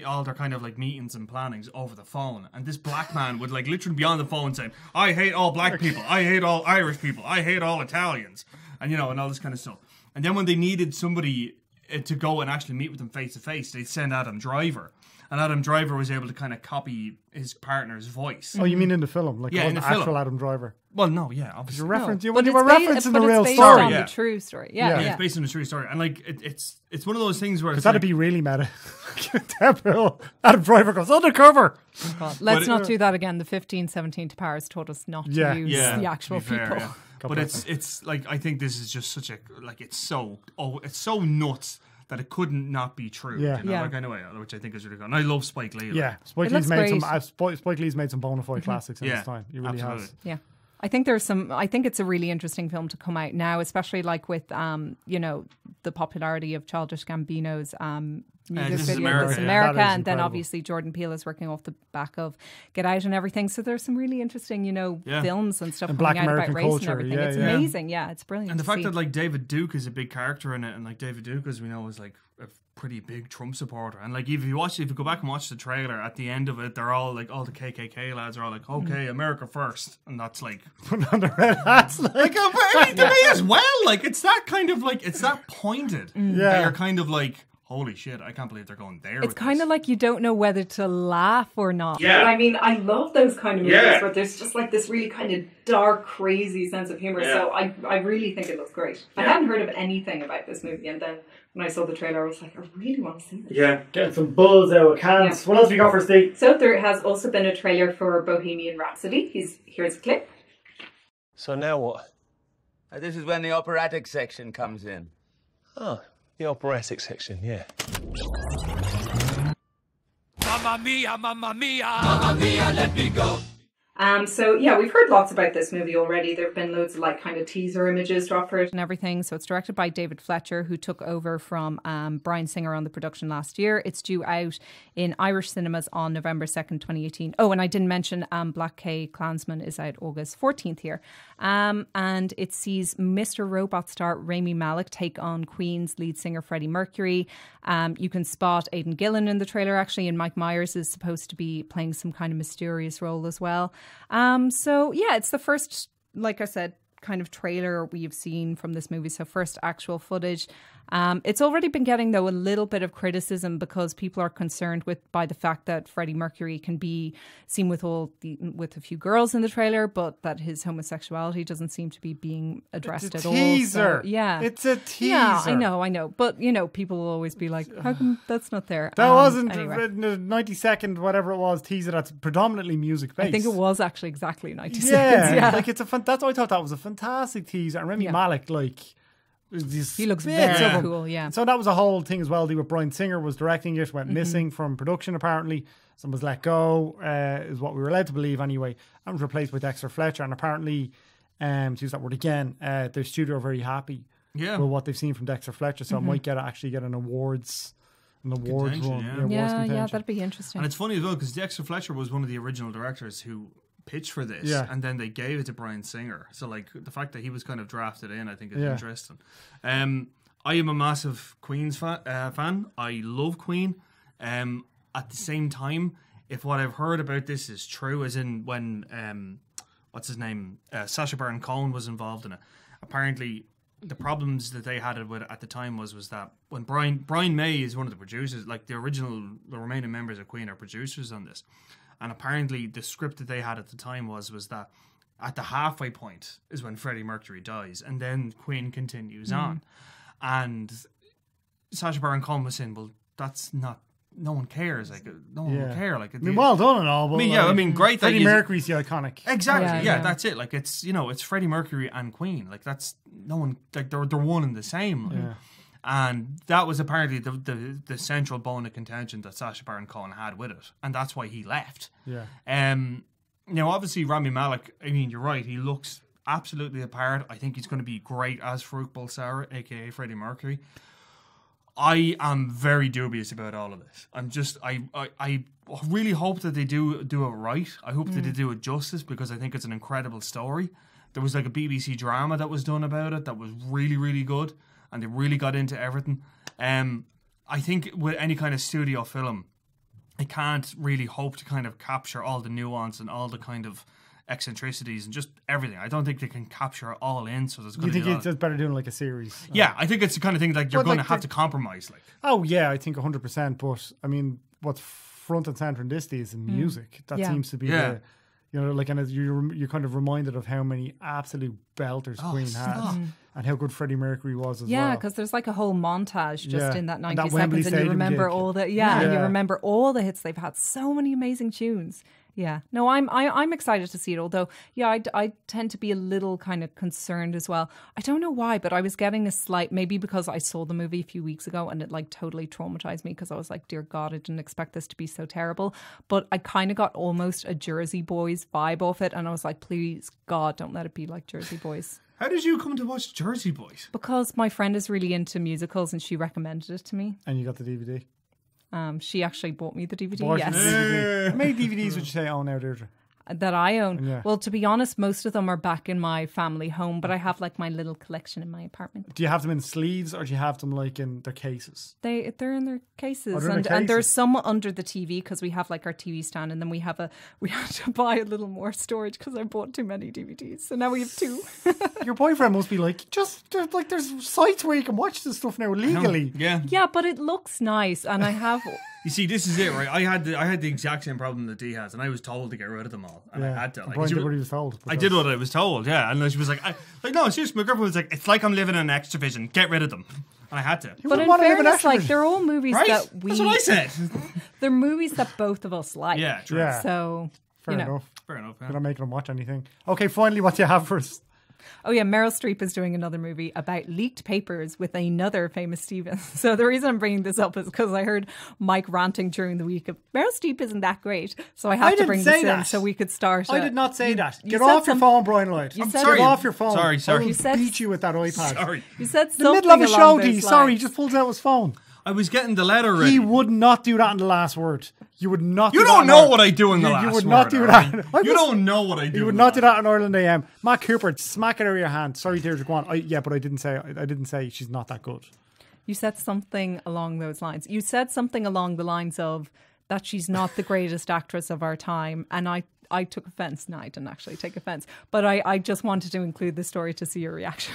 all their kind of like meetings and plannings over the phone. And this black man would like literally be on the phone saying, "I hate all black people. I hate all Irish people. I hate all Italians," and and all this kind of stuff. And then when they needed somebody to go and actually meet with them face to face, they'd send Adam Driver. And Adam Driver was able to kind of copy his partner's voice. Oh, you mean in the film? Like, in the film. actual Adam Driver. Well, no, yeah, obviously. You were referencing But the real it's based story. on the true story. Yeah. It's based on a true story. And like, it's one of those things where Because that'd be really meta. Deadpool. Adam Driver goes undercover. God, let's not do that again. The 1517 to Paris taught us not to use the actual fair, people. yeah. But it's like, I think this is just such a, like, it's so nuts that it couldn't not be true. Yeah. Like, anyway, which I think is really good. And I love Spike Lee. Yeah. Spike Lee's made some bona fide classics in his time. He really has. Yeah. I think it's a really interesting film to come out now, especially like with, the popularity of Childish Gambino's music video, This America, and then obviously Jordan Peele is working off the back of Get Out and everything. So there's some really interesting, films and stuff and coming Black out American about race culture. and everything. It's amazing. Yeah, it's brilliant. And the fact that like David Duke is a big character in it, and like David Duke, as we know, is like a pretty big Trump supporter. And like if you go back and watch the trailer, at the end of it, they're all like, all the KKK lads are all like, okay, America first, and that's like put on the red hats. Like I mean, to me as well. Like it's that kind of like it's that pointed. Yeah, you're kind of like, holy shit, I can't believe they're going there. It's kind of like you don't know whether to laugh or not. Yeah. But I mean, I love those kind of movies where there's just like this really kind of dark, crazy sense of humour. Yeah. So I really think it looks great. Yeah. I hadn't heard of anything about this movie, and then when I saw the trailer, I was like, I really want to see this. Yeah, getting some buzz out of cans. Yeah. What else we got for Steve? So there has also been a trailer for Bohemian Rhapsody. Here's a clip. So now what? This is when the operatic section comes in. Oh, the operatic section, yeah. Mamma mia, mamma mia, mamma mia, let me go. So yeah, we've heard lots about this movie already. There have been loads of like kind of teaser images dropped for it and everything. So it's directed by David Fletcher, who took over from Bryan Singer on the production last year. It's due out in Irish cinemas on November 2nd, 2018. Oh, and I didn't mention Black K Klansman is out August 14th here. And it sees Mr. Robot star Rami Malek take on Queen's lead singer Freddie Mercury. You can spot Aidan Gillen in the trailer actually, and Mike Myers is supposed to be playing some kind of mysterious role as well. So yeah, it's the first, like I said, kind of trailer we've seen from this movie. So first actual footage. It's already been getting, though, a little bit of criticism because people are concerned by the fact that Freddie Mercury can be seen with a few girls in the trailer, but that his homosexuality doesn't seem to be being addressed at all. Teaser. So, yeah, it's a teaser. Yeah, I know. But people will always be like, "How come that's not there?" That wasn't anyway. a 90-second whatever it was teaser. That's predominantly music based. I think it was actually exactly 90 seconds. Yeah, like that's why I thought that was a fantastic teaser. And Rami Malek, like. He looks very cool, yeah. So that was a whole thing as well. With Bryan Singer was directing it, went missing from production apparently. Some was let go, is what we were led to believe anyway, and was replaced by Dexter Fletcher. And apparently, to use that word again, their studio are very happy with what they've seen from Dexter Fletcher. So it might actually get an awards run. Yeah, that'd be interesting. And it's funny as well because Dexter Fletcher was one of the original directors who pitched for this, and then they gave it to Bryan Singer. So like the fact that he was kind of drafted in, I think is interesting. I am a massive Queen's fan. I love Queen. At the same time, if what I've heard about this is true, as in when what's his name, Sacha Baron Cohen was involved in it, apparently the problems that they had with it at the time was that when Brian May is one of the producers, like the remaining members of Queen are producers on this. And apparently the script that they had at the time was that at the halfway point is when Freddie Mercury dies, and then Queen continues on. And Sacha Baron Cohen was saying, well, that's not, no one cares. Like, no one will care. Like, well done and all. But great. Freddie Mercury's the iconic. Exactly. Yeah, that's it. Like, it's, it's Freddie Mercury and Queen. Like, that's, no one, like, they're one and the same. Like. And that was apparently the central bone of contention that Sacha Baron Cohen had with it, and that's why he left. Yeah. Obviously Rami Malek, I mean, you're right, he looks absolutely the part. I think he's going to be great as Farouk Bulsara, aka Freddie Mercury. I am very dubious about all of this. I really hope that they do it right. I hope that they do it justice, because I think it's an incredible story. There was like a BBC drama that was done about it that was really, really good, and they really got into everything. I think with any kind of studio film, I can't really hope to kind of capture all the nuance and all the kind of eccentricities and just everything. I don't think they can capture it all in. So there's going to be. You think it's better doing like a series? Yeah, I think it's the kind of thing like you're But, going like, to have to compromise. Like, oh yeah, I think 100%. But I mean, what's front and center in this day is in music. That seems to be the. You know, like, and you're kind of reminded of how many absolute belters Queen had, and how good Freddie Mercury was as well. Yeah, because there's like a whole montage just in that 90 and Wembley seconds, and you Stadium remember gig. all the and you remember all the hits they've had. So many amazing tunes. Yeah, no, I'm excited to see it. Although, I tend to be a little kind of concerned as well. I don't know why, but I was getting a slight, maybe because I saw the movie a few weeks ago and it like totally traumatized me, because I was like, dear God, I didn't expect this to be so terrible. But I kind of got almost a Jersey Boys vibe off it, and I was like, please God, don't let it be like Jersey Boys. how did you come to watch Jersey Boys? Because my friend is really into musicals and she recommended it to me. And you got the DVD. She actually bought me the DVD. Bought you Yes. the DVD. How many DVDs would you say own now, Deirdre? That I own. Yeah. Well, to be honest, most of them are back in my family home, but I have like my little collection in my apartment. Do you have them in sleeves, or do you have them like in their cases? They're in their cases, Oh, they're in their and there's cases. some under the TV, because we have like our TV stand, and then we had to buy a little more storage because I bought too many DVDs, so now we have 2. Your boyfriend must be like, there's sites where you can watch this stuff now legally. Yeah. Yeah, but it looks nice, and I have. You see, this is it, right? I had the exact same problem that Dee has, and I was told to get rid of them all, and I had to. Like, Brian did what he was told. I did what I was told, yeah. And then she was like, no, seriously, my girlfriend was like, it's like I'm living in an Extravision. Get rid of them. And I had to. But in fairness, like, they're all movies Right? that we. That's what I said. They're movies that both of us like. Yeah, true. Yeah. So, Fair you know. enough. Fair enough. You're not making them watch anything. Okay, finally, what do you have for us? Oh yeah, Meryl Streep is doing another movie about leaked papers with another famous Steven. So the reason I'm bringing this up is because I heard Mike ranting during the week of Meryl Streep isn't that great. So I have to bring this in so we could start. I did not say that. you Get said off your some- phone, Brian Lloyd. you I'm said- sorry. Get Sorry. off your phone. Sorry. I will You said- beat you with that iPad. Sorry. You said The something middle of a show, along D. those Sorry, he lines. just pulls out his phone. I was getting the letter ready. He would not do that in the last word. You would not. You do don't that know in what I do in the last You would word, not do alright? that. You don't know what I do. You would in not the do that in Ireland AM. Matt Cooper, smack it out of your hand. Sorry, Deirdre, go on. But I didn't say she's not that good. You said something along those lines. You said something along the lines of that she's not the greatest actress of our time, and I took offence. No, I didn't actually take offence, but I just wanted to include the story to see your reaction.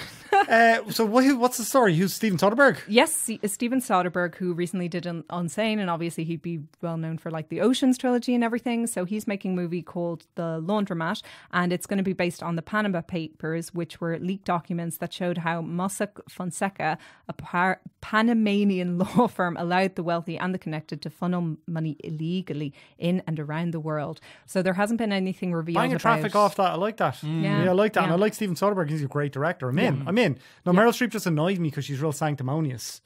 So what's the story? Who's Steven Soderbergh? Yes, Steven Soderbergh, who recently did Unsane, and obviously he'd be well known for like the Ocean's trilogy and everything. So he's making a movie called The Laundromat, and it's going to be based on the Panama Papers, which were leaked documents that showed how Mossack Fonseca, a Panamanian law firm, allowed the wealthy and the connected to funnel money illegally in and around the world. So there hasn't been anything revealed Banging about traffic off that. I like that. Yeah. I like that. And Yeah. I like Steven Soderbergh. He's a great director. I'm in. No, Meryl Streep just annoys me because she's real sanctimonious.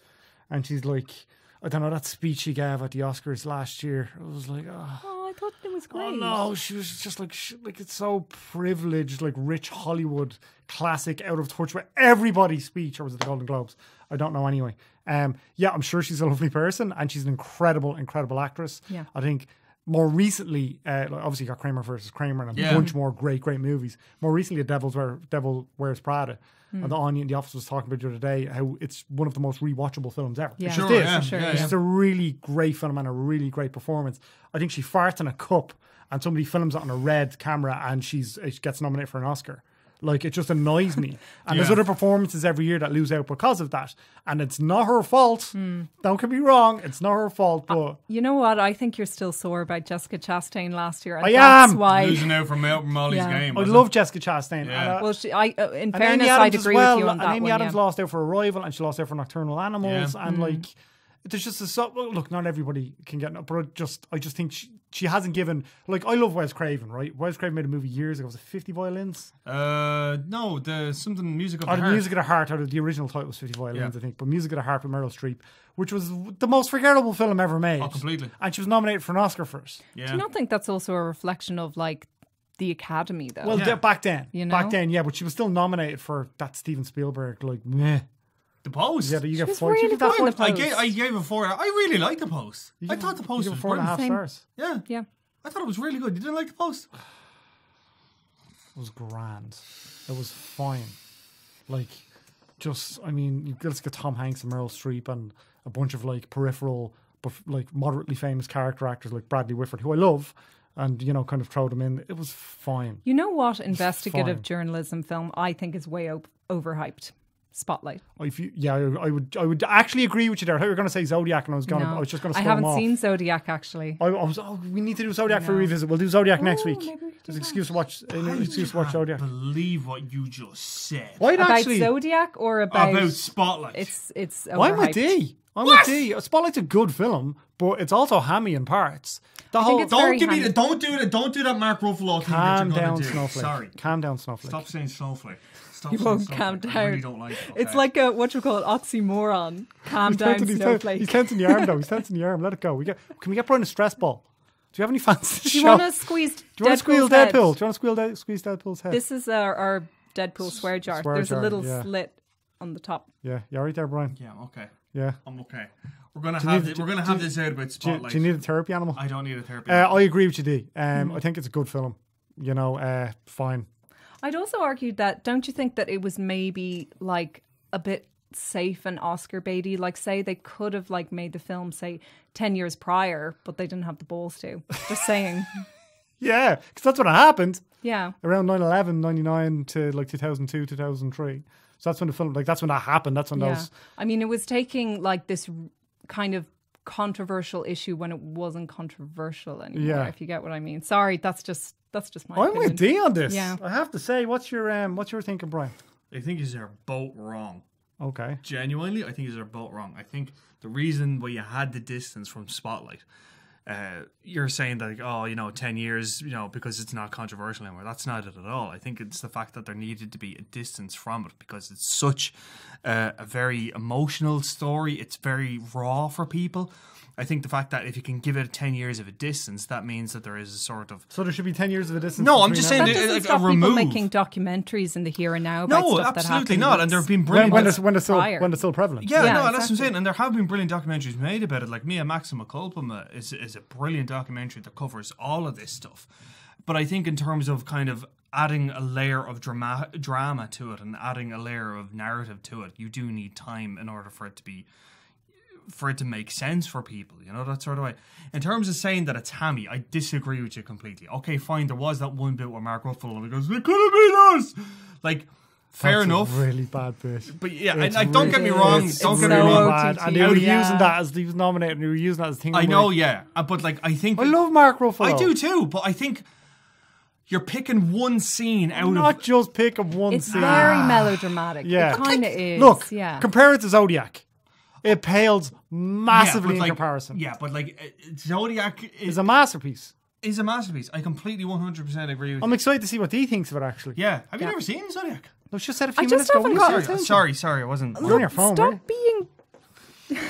And she's like, I don't know, that speech she gave at the Oscars last year. I was like, Oh, I thought it was great. oh no, she was just like it's so privileged, like rich Hollywood classic, out of touch with everybody's speech. Or was it the Golden Globes? I don't know anyway. I'm sure she's a lovely person and she's an incredible actress. Yeah. I think more recently, obviously you got Kramer versus Kramer and a bunch more great movies. More recently, Devil Wears Prada. And the Anya in the Office was talking about the other day how it's one of the most rewatchable films ever. Yeah. It Sure, just is. yeah, sure, yeah, It's yeah. just a really great film and a really great performance. I think she farts in a cup and somebody films it on a red camera and she gets nominated for an Oscar. Like, it just annoys me. And there's other performances every year that lose out because of that. And it's not her fault. Don't get me wrong. It's not her fault, but... You know what? I think you're still sore about Jessica Chastain last year. And I that's am. why. Losing out from Molly's Yeah. game. I wasn't love it? Jessica Chastain. Yeah. Well, in And fairness, Amy I'd Adams as agree well, with you on and that Amy one. Adams Yeah. lost out for Arrival and she lost out for Nocturnal Animals. Yeah. And like, there's just look, not everybody can get, but I just think she hasn't given, like, I love Wes Craven, right? Wes Craven made a movie years ago. Was it 50 Violins? No, the Music of the The Heart. Music of the Heart, or the original title was 50 Violins, I think. But Music of the Heart with Meryl Streep, which was the most forgettable film ever made. Oh, completely. And she was nominated for an Oscar for it. Yeah. Do you not think that's also a reflection of like the Academy, though? Well, back then. You know? Back then, yeah. But she was still nominated for that Steven Spielberg, like, meh. The Post. Yeah, you get was 4. really You give that good in four- The I Post. gave it 4. I really liked The Post. I thought The Post you was give it 4.5 brilliant. stars. Yeah. Yeah. I thought it was really good. You didn't like The Post? It was grand. It was fine. Like, just, I mean, you just get Tom Hanks and Meryl Streep and a bunch of like peripheral, but like moderately famous character actors like Bradley Whitford, who I love, and you know, kind of throw them in. It was fine. You know what investigative fine. journalism film I think is way overhyped? Spotlight. I would actually agree with you there. I thought you were going to say Zodiac, and I was just going to. I haven't seen Zodiac actually. I was. Oh, we need to do Zodiac for a revisit. We'll do Zodiac next week. maybe we could do There's an that. excuse to watch. An excuse to watch Zodiac. Believe what you just said. Why About actually? Zodiac or about Spotlight. It's overhyped. I'm with D. I'm with D. Spotlight's a good film, but it's also hammy in parts. The whole. it's very Don't handy. don't do that. Don't do that Mark Ruffalo thing Calm that you're down, gonna do. Snowflake. Sorry. Calm down, Snowflake. Stop saying snowflake. Stop You saying won't snowflake. calm I down. really don't like it. It's okay? like a what you call it, oxymoron. Calm down, Snowflake. He's tensing the arm though. He's tensing the arm. Let it go. Can we get Brian a stress ball? Do you have any fans? Do you want to squeeze? Do you want to squeeze Deadpool's head? Deadpool? Do you want to squeeze Deadpool's head? This is our Deadpool swear jar. Swear There's jar, a little yeah. slit on the top. Yeah, you all right there, Brian? Yeah, I'm okay. Yeah. I'm okay. We're gonna you have need- we're gonna have this out about Do Spotlight. you need a therapy animal? I don't need a therapy. I agree with you, D. I think it's a good film. You know, fine. I'd also argue that, don't you think that it was maybe like a bit safe and Oscar baity? Like, say they could have like made the film, say, 10 years prior, but they didn't have the balls to. Just saying. Yeah, because that's what happened Yeah. around 9/11, 99 to like 2002, 2003. So that's when the film, like that's when that happened. That's when Yeah. those. I mean, it was taking like this kind of controversial issue when it wasn't controversial anymore, Yeah. if you get what I mean. Sorry, that's just my I'm opinion. with D on this. Yeah. I have to say, what's your thinking, Brian? I think you're both wrong. Okay. Genuinely, I think you're both wrong. I think the reason why you had the distance from Spotlight, you're saying that, like, 10 years, because it's not controversial anymore. That's not it at all. I think it's the fact that there needed to be a distance from it because it's such a very emotional story. It's very raw for people. I think the fact that if you can give it 10 years of a distance, that means that there is a sort of... So there should be 10 years of a distance. No, I'm between just now saying and That then. doesn't like stop a people remove. making documentaries in the here and now about No, stuff that absolutely happened not. And there have been brilliant... when it's still prior. prevalent. Yeah, Yeah, no, that's what I'm exactly. saying. And there have been brilliant documentaries made about it. Like Mia Maxima Culpa is a brilliant documentary that covers all of this stuff. But I think in terms of kind of adding a layer of drama to it and adding a layer of narrative to it, you do need time in order for it to make sense for people, that sort of way. In terms of saying that it's hammy, I disagree with you completely. Okay, fine, there was that one bit where Mark Ruffalo and he goes, "It could have been us!" Like, fair That's enough. a really bad bit. But yeah, It's and don't get me wrong. It's Don't get me so wrong. bad. OTT. And they were Yeah. using that as he was nominated. And they were using that as a thing. I know, yeah. But like, I think... I love Mark Ruffalo. I do too, but I think you're picking one scene out Not of... just pick up one It's scene. very melodramatic. Yeah. It kind of is. Look, yeah. compare it to Zodiac. It pales massively in like, comparison. Yeah, but like, Zodiac It's a masterpiece. is a masterpiece. I completely 100% agree with I'm you. excited to see what Dee thinks of it, actually. Yeah. Have you never seen Zodiac? No, she just said a few I minutes just ago. haven't we got- said- Sorry, I wasn't... You're on your phone, Stop right? being...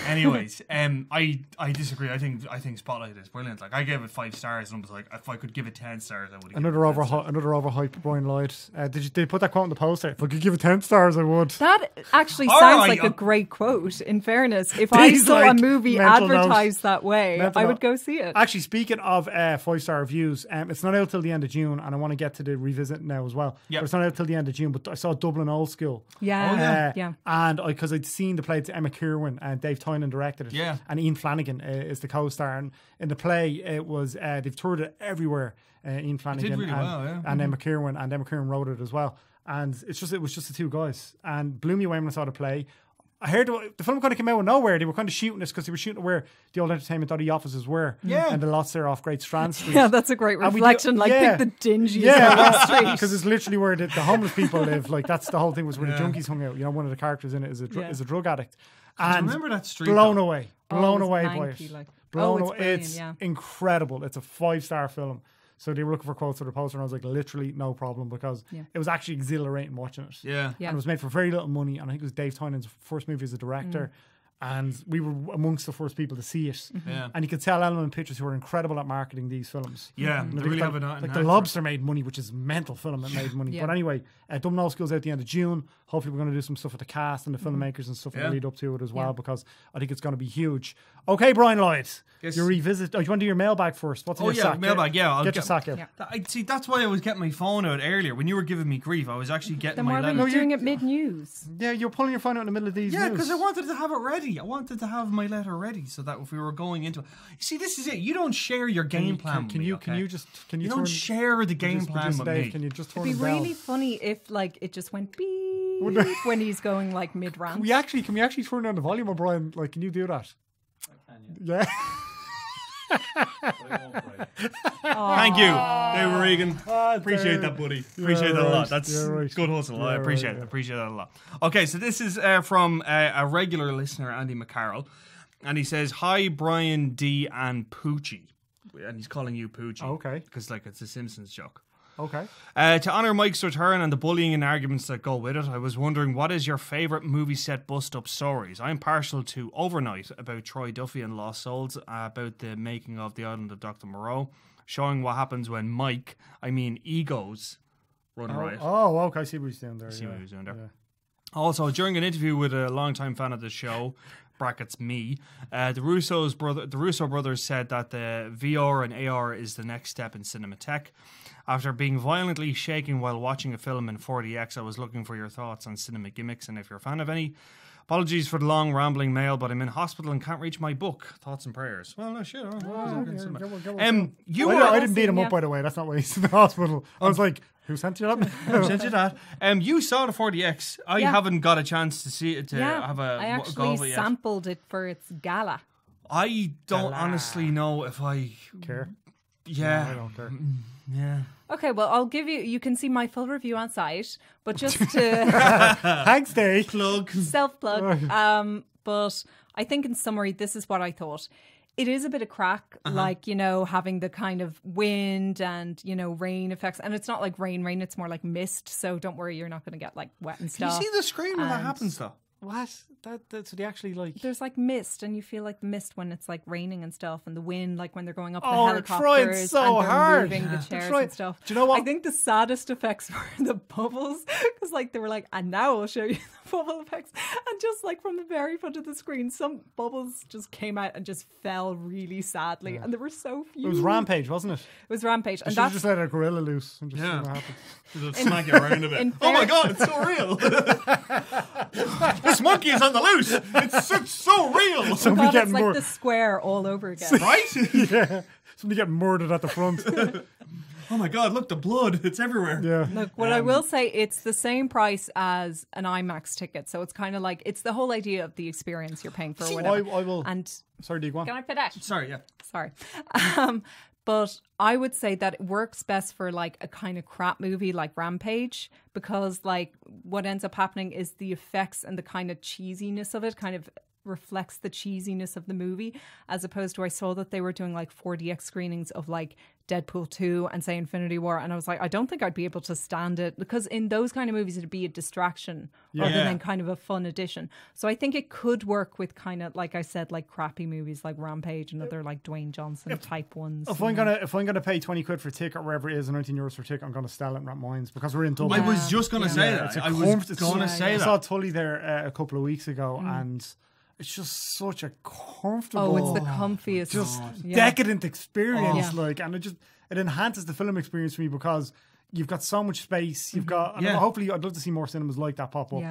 Anyways, I disagree. I think Spotlight is brilliant. Like, I gave it 5 stars and was like, if I could give it 10 stars, I would. Another overhyped Brian Lloyd. Did you put that quote in the poster? If I could give it 10 stars, I would. That actually All sounds right, like a I'll- great quote, in fairness. If I These, saw like, a movie mental notes. advertised that way, Mental I note. would go see it. Actually, speaking of 5-star reviews, it's not out till the end of June, and I want to get to the revisit now as well. Yep. But it's not out till the end of June, but I saw Dublin Old School. Yeah. Oh, yeah. Yeah. And because I'd seen the play to Emma Kirwan and Dave Tynan directed it. Yeah. And Ian Flanagan is the co-star. And in the play, it was they've toured it everywhere. Ian Flanagan really and, well, yeah. and Emma Kirwan wrote it as well. And it was just the two guys, and blew me away when I saw the play. I heard the film kind of came out of nowhere. They were kind of shooting this because they were shooting where the old entertainment.ie offices were. Yeah. And the lots there off Great Strand Street. Yeah, that's a great And we reflection. do- Like, yeah. pick the dingiest Yeah, street. because it's literally where the homeless people live. Like, that's the whole thing, was where the junkies hung out. One of the characters in it is a drug addict. And remember that street, blown though? away. Oh, Blown it was away by manky, it. like- Blown it's away. brilliant, It's yeah. incredible. It's a 5-star film. So they were looking for quotes for the poster, and I was like, literally no problem, because it was actually exhilarating watching it. Yeah. Yeah. And it was made for very little money, and I think it was Dave Tynan's first movie as a director. And we were amongst the first people to see it. Yeah. And you could tell Element Pictures who are incredible at marketing these films. Yeah, And they I think really like, have it like The Lobster made money, which is a mental film that made money. Yeah. But anyway, Dumb Nose goes out the end of June. Hopefully we're going to do some stuff with the cast and the filmmakers and stuff in the lead up to it as well, because I think it's going to be huge. Okay, Brian Lloyd, your revisit. Oh, you want to do your mailbag first? What's in your sack? Mailbag, yeah. I'll Get your sack out. Yeah. See, that's why I was getting my phone out earlier. When you were giving me grief, I was actually getting Then my why letter. are you doing it mid-news? Yeah, you're pulling your phone out in the middle of these Yeah, news. because I wanted to have it ready. I wanted to have my letter ready so that if we were going into it. You see, this is it. You don't share your game plan with me, you okay? you don't share the game plan with Dave, me. Can you just turn It'd be the bell? really funny if like it just went beep when he's going like mid-rant. Can we actually turn down the volume of Brian? Like, can you do that? I can, yeah. Thank you, David Regan. Appreciate that, buddy. Appreciate that a lot. That's right. good hustle. I appreciate it. Appreciate that a lot. Okay, so this is from a regular listener, Andy McCarroll, and he says, "Hi, Brian D and Poochie," and he's calling you Poochie. Okay, because like it's a Simpsons joke. Okay. To honour Mike's return and the bullying and arguments that go with it, I was wondering, what is your favourite movie set bust-up stories? I'm partial to Overnight, about Troy Duffy and Lost Souls, about the making of The Island of Dr. Moreau, showing what happens when egos run riot. Oh, okay, I see what he's doing there. Yeah. Also, during an interview with a longtime fan of the show, brackets me, the Russo brothers said that the VR and AR is the next step in Cinematech. After being violently shaken while watching a film in 4DX, I was looking for your thoughts on cinema gimmicks and if you're a fan of any. Apologies for the long rambling mail, but I'm in hospital and can't reach my book. Thoughts and prayers. Well, no shit. I didn't beat him up, by the way. That's not why he's in the hospital. I was like, who sent you that? Who sent you that? You saw the 4DX. I haven't got a chance to see it. Have a I actually sampled it for its gala. I don't honestly know if I care. Yeah, no, I don't care. Yeah. Okay, well, I'll give you can see my full review on site, but just to... Thanks, Dave. Self-plug. But I think in summary, this is what I thought. It is a bit of crack, like, having the kind of wind and, rain effects. And it's not like rain, it's more like mist. So don't worry, you're not going to get like wet and stuff. Can you see the screen when that happens, though? What? That's what they actually like. There's like mist, and you feel like the mist when it's like raining and stuff, and the wind, like when they're going up the helicopters helicopters so and they're hard. moving the chairs and stuff. Do you know what? I think the saddest effects were the bubbles, because like they were like, and now I'll show you the bubble effects, and just like from the very front of the screen, some bubbles just came out and just fell really sadly, and there were so few. It was Rampage, wasn't it? It was Rampage, and that's just let a gorilla loose and just see what happens. Just smack it around a bit. Oh my god, it's so real! This monkey is on the loose. It's so real. It's like the square all over again, right? Yeah, somebody getting murdered at the front. Oh my god, look, the blood, it's everywhere. Yeah. Look, what I will say, it's the same price as an IMAX ticket, so it's kind of like, it's the whole idea of the experience you're paying for or whatever. I will. And sorry, do you go on? Can I finish? Sorry, yeah. Sorry. But I would say that it works best for like a kind of crap movie like Rampage, because like what ends up happening is the effects and the kind of cheesiness of it kind of reflects the cheesiness of the movie, as opposed to, I saw that they were doing like 4DX screenings of like Deadpool 2 and say Infinity War, and I was like, I don't think I'd be able to stand it, because in those kind of movies it'd be a distraction rather than kind of a fun addition. So I think it could work with kind of, like I said, like crappy movies like Rampage and other like Dwayne Johnson type ones. If I'm gonna pay 20 quid for a ticket, or wherever it is, or 19 euros for a ticket, I'm gonna stall it in Rat Mines, because we're in Dublin. I was just gonna say that. I saw Tully there a couple of weeks ago, and it's just such a comfortable. Oh, it's the comfiest, just decadent experience, and it enhances the film experience for me, because you've got so much space. You've got, hopefully, I'd love to see more cinemas like that pop up.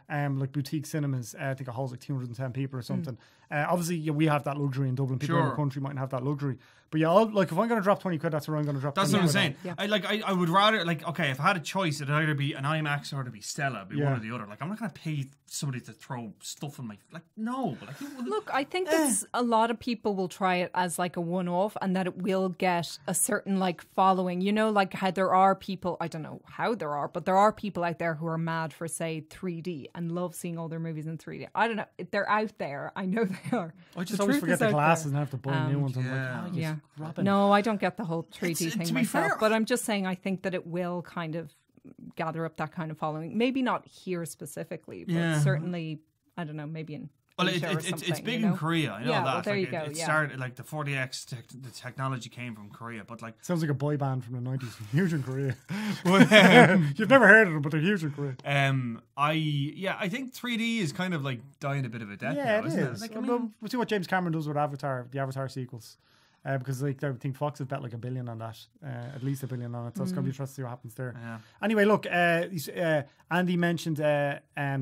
Like boutique cinemas. I think it holds like 210 people or something. Obviously, we have that luxury in Dublin. People in the country mightn't have that luxury. But yeah, if I'm going to drop 20 quid, that's where I'm going to drop. That's what I'm saying. Yeah. I would rather, like, okay, if I had a choice, it'd either be an IMAX or it'd be Stella, one or the other. Like, I'm not going to pay somebody to throw stuff in my, like, no. Like, look, I think that a lot of people will try it as like a one-off, and that it will get a certain like following. You know, like how there are people, I don't know how there are, but there are people out there who are mad for, say, 3D and love seeing all their movies in 3D. I don't know. They're out there. I know they are. I just always forget the glasses and have to buy new ones. I'm like, no, I don't get the whole 3D thing myself. But I'm just saying, I think that it will kind of gather up that kind of following. Maybe not here specifically, but certainly, I don't know, maybe in Well, Asia or it's something, big you know? in Korea. I know Yeah, that. well, there Like, you go, It yeah. started like the 40X. The technology came from Korea, but like Sounds like a boy band from the 90s. Huge in Korea. You've never heard of them, but they're huge in Korea. I think 3D is kind of like dying a bit of a death. Yeah, now, it isn't is. Like, We'll see what James Cameron does with Avatar, the Avatar sequels. Because like I think Fox has bet like $1 billion on that, at least $1 billion on it. So it's going to be interesting to see what happens there. Yeah. Anyway, look, Andy mentioned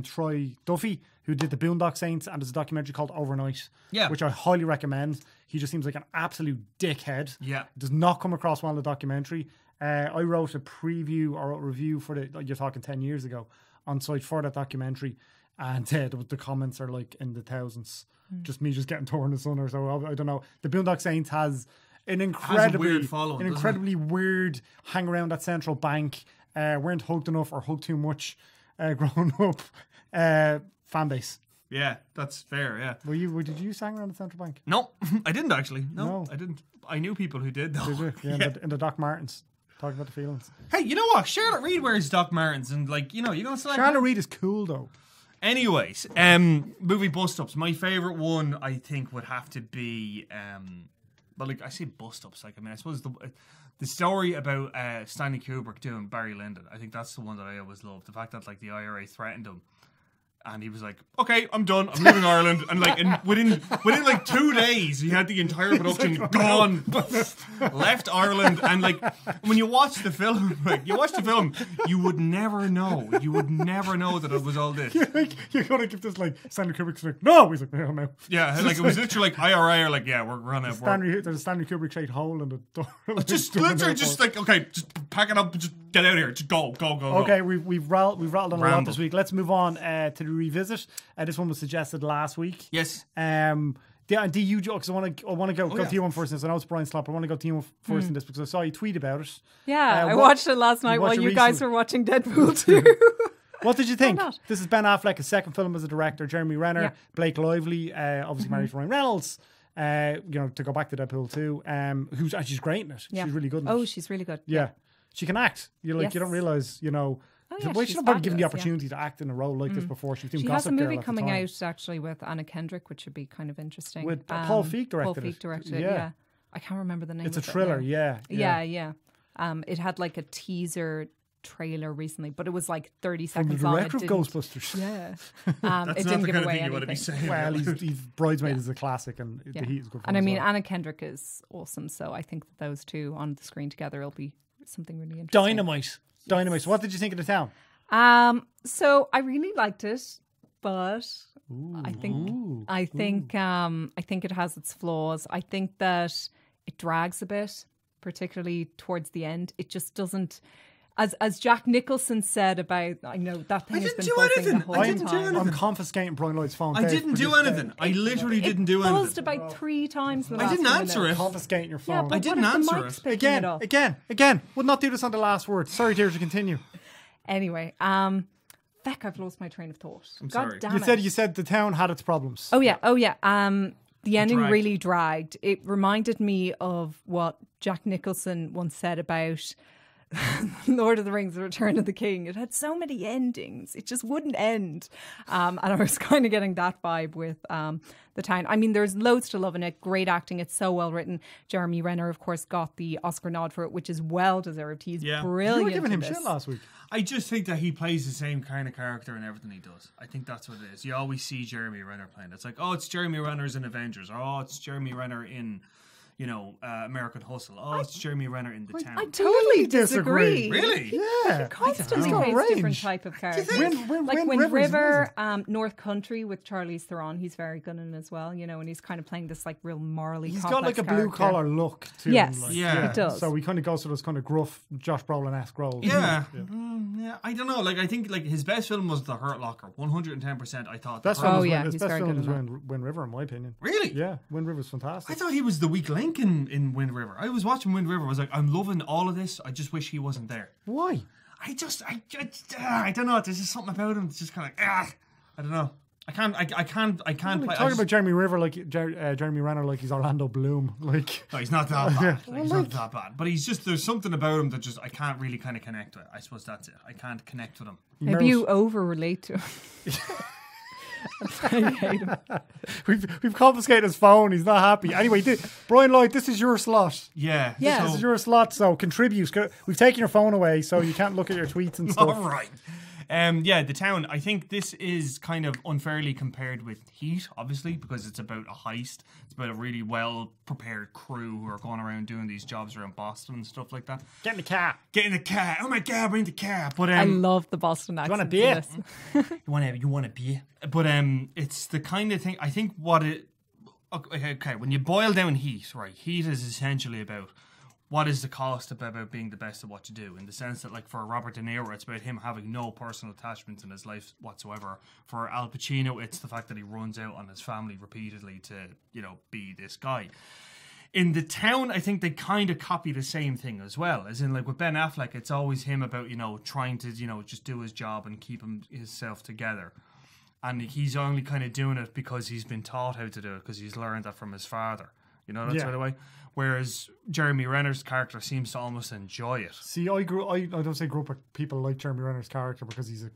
Troy Duffy, who did the Boondock Saints, and there's a documentary called Overnight, which I highly recommend. He just seems like an absolute dickhead. Yeah, does not come across well in the documentary. I wrote a preview or a review for you're talking 10 years ago on site for that documentary, and the comments are like in the thousands. Just me getting torn the sun or so. I don't know. The Boondock Saints has an incredibly weird hang around at Central Bank, weren't hugged enough or hugged too much growing up fan base. Yeah, that's fair. Yeah. Did you hang around at Central Bank? No, I didn't actually. No, I didn't. I knew people who did though. Did you? Yeah, in the Doc Martens. Talking about the feelings. Hey, you know what? Charlotte Reed wears Doc Martens, and like, you know, you're gonna select Charlotte Reed is cool though. Anyways, movie bust-ups. My favourite one, I think, would have to be, well, like, I say bust-ups. Like, I mean, I suppose the story about Stanley Kubrick doing Barry Lyndon, I think that's the one that I always loved. The fact that, like, the IRA threatened him. And he was like, okay, I'm done. I'm leaving Ireland. And like, within like 2 days, he had the entire production gone, left Ireland. And like, when you watch the film, you would never know. You would never know that it was all this. You're going to give this like Stanley Kubrick's like, no. He's like, no. Yeah, like it was literally like IRA are like, yeah, we're on it. There's a Stanley Kubrick shaped hole in the door. Just literally just like, okay, just pack it up, just get out of here. Just go. Okay, we've rattled on a lot this week. Let's move on to the revisit. This one was suggested last week. Yes. Do you jokes? I want to go to you one first. I know it's Brian Slop. I want to go to you first in this because I saw you tweet about it. Yeah, I watched it last night while you guys were watching Deadpool too. What did you think? This is Ben Affleck, his second film as a director. Jeremy Renner, Blake Lively, obviously married to Ryan Reynolds. To go back to Deadpool 2, she's great in it. Yeah. She's really good in it. Oh, she's really good. Yeah. She can act. You don't realize, she's not probably given the opportunity to act in a role like this before. She's doing Gossip Girl. She has a movie coming out actually with Anna Kendrick, which should be kind of interesting. With Paul Feig directed it. Yeah. I can't remember the name of it. It's a thriller, yeah. It had like a teaser trailer recently, but it was like 30 seconds long. From the director of Ghostbusters. Yeah. That's it not didn't the give kind away of thing you want to be anything. saying. Well, he's Bridesmaid is a classic, and the heat is good for And I mean, well. Anna Kendrick is awesome, so I think that those two on the screen together will be something really interesting. Dynamite. So what did you think of the town? So I really liked it, but I think it has its flaws. I think that it drags a bit, particularly towards the end. It just doesn't. As Jack Nicholson said about, I know that thing has been buzzing the whole time. I'm confiscating Brian Lloyd's phone. I didn't do anything. I literally didn't do anything. It buzzed about 3 times in the last I didn't answer it. Confiscating your phone. Yeah, but I didn't answer it. Again. We'll not do this on the last word. Sorry, Deirdre, continue. Anyway, Feck, I've lost my train of thought. I'm sorry. God damn it. You said the town had its problems. Oh yeah. The ending really dragged. It reminded me of what Jack Nicholson once said about Lord of the Rings, The Return of the King. It had so many endings. It just wouldn't end. And I was kind of getting that vibe with the town. I mean, there's loads to love in it. Great acting. It's so well written. Jeremy Renner, of course, got the Oscar nod for it, which is well deserved. He's brilliant. You were giving him shit last week. I just think that he plays the same kind of character in everything he does. I think that's what it is. You always see Jeremy Renner playing. It's like, oh, it's Jeremy Renner's in Avengers. Oh, it's Jeremy Renner in, American Hustle. Oh, it's Jeremy Renner in The Town. I totally disagree. Really? Yeah. He constantly plays different type of characters. Like Wind River, North Country with Charlize Theron, he's very good in as well, and he's kind of playing this like real morally He's complex got like a character. blue collar look to yes, him. It does. So he kind of goes to those kind of gruff Josh Brolin-esque roles. Yeah. I don't know. Like I think like his best film was The Hurt Locker. 110%. I thought. Best film he's very good was Wind River, in my opinion. Really? Yeah, Wind River's fantastic. I thought he was the weak link in Wind River. I was watching Wind River. I was like, I'm loving all of this. I just wish he wasn't there. Why? I don't know. There's just something about him that's just kind of I don't know. I can't play. Talking about Jeremy Renner like he's Orlando Bloom. Like, no, he's not that bad. He's not that bad. But he's just, there's something about him that just I can't really kind of connect with. I suppose that's it. I can't connect with him. Maybe you over relate to him. I hate him. We've confiscated his phone. He's not happy. Anyway, Brian Lloyd, this is your slot. Yeah. Yeah. This is your slot, so contribute. We've taken your phone away, so you can't look at your tweets and stuff. All right. Yeah, The Town. I think this is kind of unfairly compared with Heat, obviously, because it's about a heist. It's about a really well-prepared crew who are going around doing these jobs around Boston and stuff like that. Get in the car. Get in the car. Oh my God, we're in the car. But I love the Boston accent. You want a beer? you want a beer? But it's the kind of thing. I think what it. Okay, when you boil down Heat, right? Heat is essentially about what is the cost about being the best at what you do, in the sense that, like, for Robert De Niro, it's about him having no personal attachments in his life whatsoever. For Al Pacino, it's the fact that he runs out on his family repeatedly to, be this guy. In The Town, I think they kind of copy the same thing as well. As in, like, with Ben Affleck, it's always him about, trying to, just do his job and keep himself together. And he's only kind of doing it because he's been taught how to do it, because he's learned that from his father. That sort of way. Whereas Jeremy Renner's character seems to almost enjoy it. See, I grew up with people like Jeremy Renner's character because he's a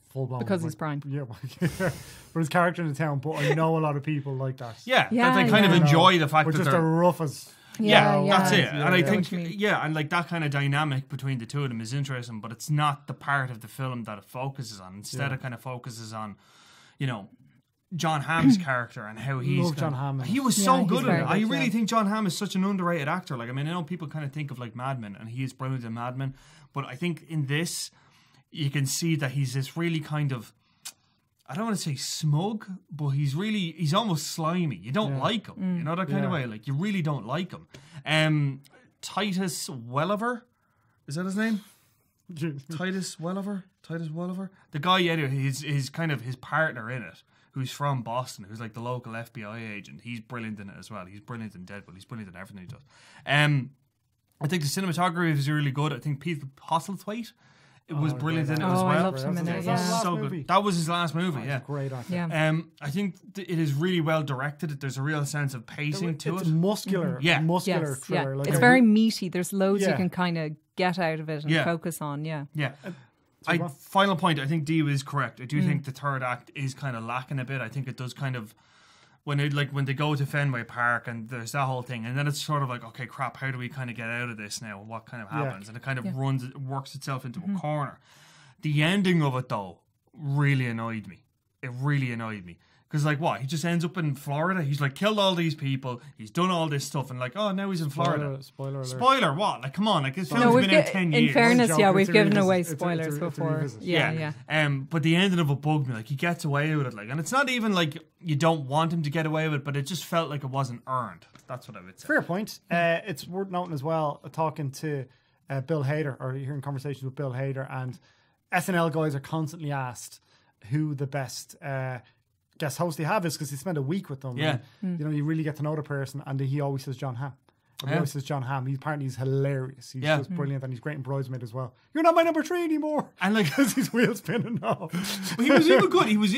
full-blown... Because he's Brian. Yeah, but his character in The Town, but I know a lot of people like that. Yeah, that they kind of enjoy the fact that they're... just the roughest... Yeah, that's it. Yeah, and I think, and like that kind of dynamic between the two of them is interesting, but it's not the part of the film that it focuses on. Instead, it kind of focuses on, John Hamm's character and how he's... John Hamm. He was so good at it. I really think John Hamm is such an underrated actor. Like, I mean, I know people kind of think of, like, Mad Men, and he is brilliant in Mad Men, but I think in this, you can see that he's this really kind of... I don't want to say smug, but he's almost slimy. You don't like him. That kind of way. Like, you really don't like him. Titus Welliver, is that his name? Titus Welliver? The guy, his kind of his partner in it, who's from Boston, who's like the local FBI agent. He's brilliant in it as well. He's brilliant in Deadpool. He's brilliant in everything he does. I think the cinematography is really good. I think Peter Postlethwaite was brilliant in it as well. I loved him in it, yeah. So good. That was his last movie, yeah. Great actor. Yeah. I think it is really well directed. There's a real sense of pacing to it's it. muscular. Yeah. Muscular thriller. Yeah. Like It's very meaty. There's loads you can kind of get out of it and focus on, Yeah. Final point, I think Dee is correct. I do think the third act is kind of lacking a bit. I think it does kind of... When they go to Fenway Park and there's that whole thing, and then it's sort of like, okay, crap, how do we kind of get out of this now? What kind of happens? And it kind of works itself into a corner. The ending of it, though, really annoyed me. It really annoyed me. Because, like, what? He just ends up in Florida. He's, like, killed all these people. He's done all this stuff. And, like, oh, now he's in Florida. Spoiler alert. Spoiler, what? Like, come on. Like, this film's been out 10 years. In fairness, we've given away It's spoilers before. Yeah. But the ending of it bugged me. Like, he gets away with it. Like, and it's not even, like, you don't want him to get away with it, but it just felt like it wasn't earned. That's what I would say. Fair point. It's worth noting as well, talking to Bill Hader, or hearing conversations with Bill Hader, and SNL guys are constantly asked who the best guest host they have is, because they spend a week with them. Yeah. And, you really get to know the person, and he always says John Hamm. He always says John Hamm. Apparently he's hilarious. He's just brilliant, and he's great in Bridesmaid as well. You're not my number 3 anymore. And like, because his wheels spinning now. But he was even good. He was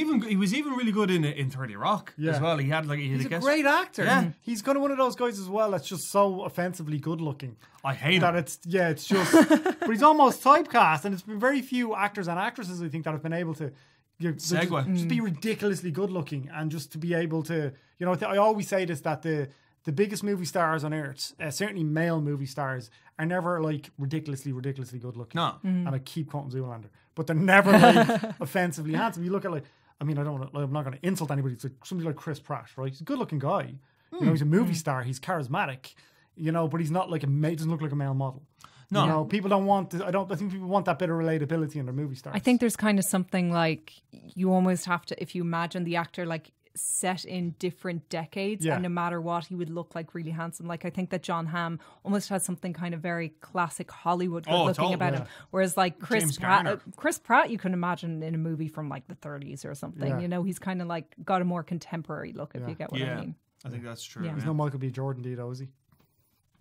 even really good in 30 Rock as well. He had he's a great actor. Yeah. He's kind of one of those guys as well that's just so offensively good looking. I hate that him. It's just but he's almost typecast, and it's been very few actors and actresses, I think, that have been able to just be ridiculously good looking, and just to be able to, I always say this, that the biggest movie stars on earth, certainly male movie stars, are never like ridiculously good looking. No. And I keep quoting Zoolander, but they're never like offensively handsome. You look at I'm not going to insult anybody. It's like somebody like Chris Pratt, right? He's a good looking guy. He's a movie star. He's charismatic, but he's not like doesn't look like a male model. No, people don't want. I think people want that bit of relatability in their movie stars. I think there's kind of something like, you almost have to, if you imagine the actor like set in different decades, and no matter what, he would look like really handsome. Like, I think that John Hamm almost has something kind of very classic Hollywood looking about him. Whereas like Chris Pratt, you can imagine in a movie from like the 30s or something. He's kind of like got a more contemporary look, if you get what I mean. I think that's true. He's no Michael B. Jordan, though, is he?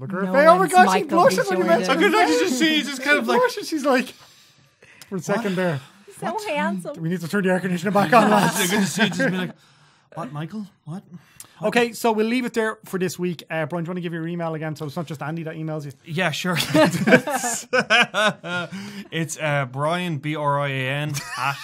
Look at her No face. Oh my God, she's Michael blushing B. when you mention I could actually just see, just kind of like... blushing. She's like, for a second there. So handsome. We need to turn the air conditioner back on, lads. You're going to see it, just be like, what, Michael? What? Okay, so we'll leave it there for this week. Brian, do you want to give your email again, so it's not just Andy that emails you? Yeah, sure. It's Brian, Brian, at...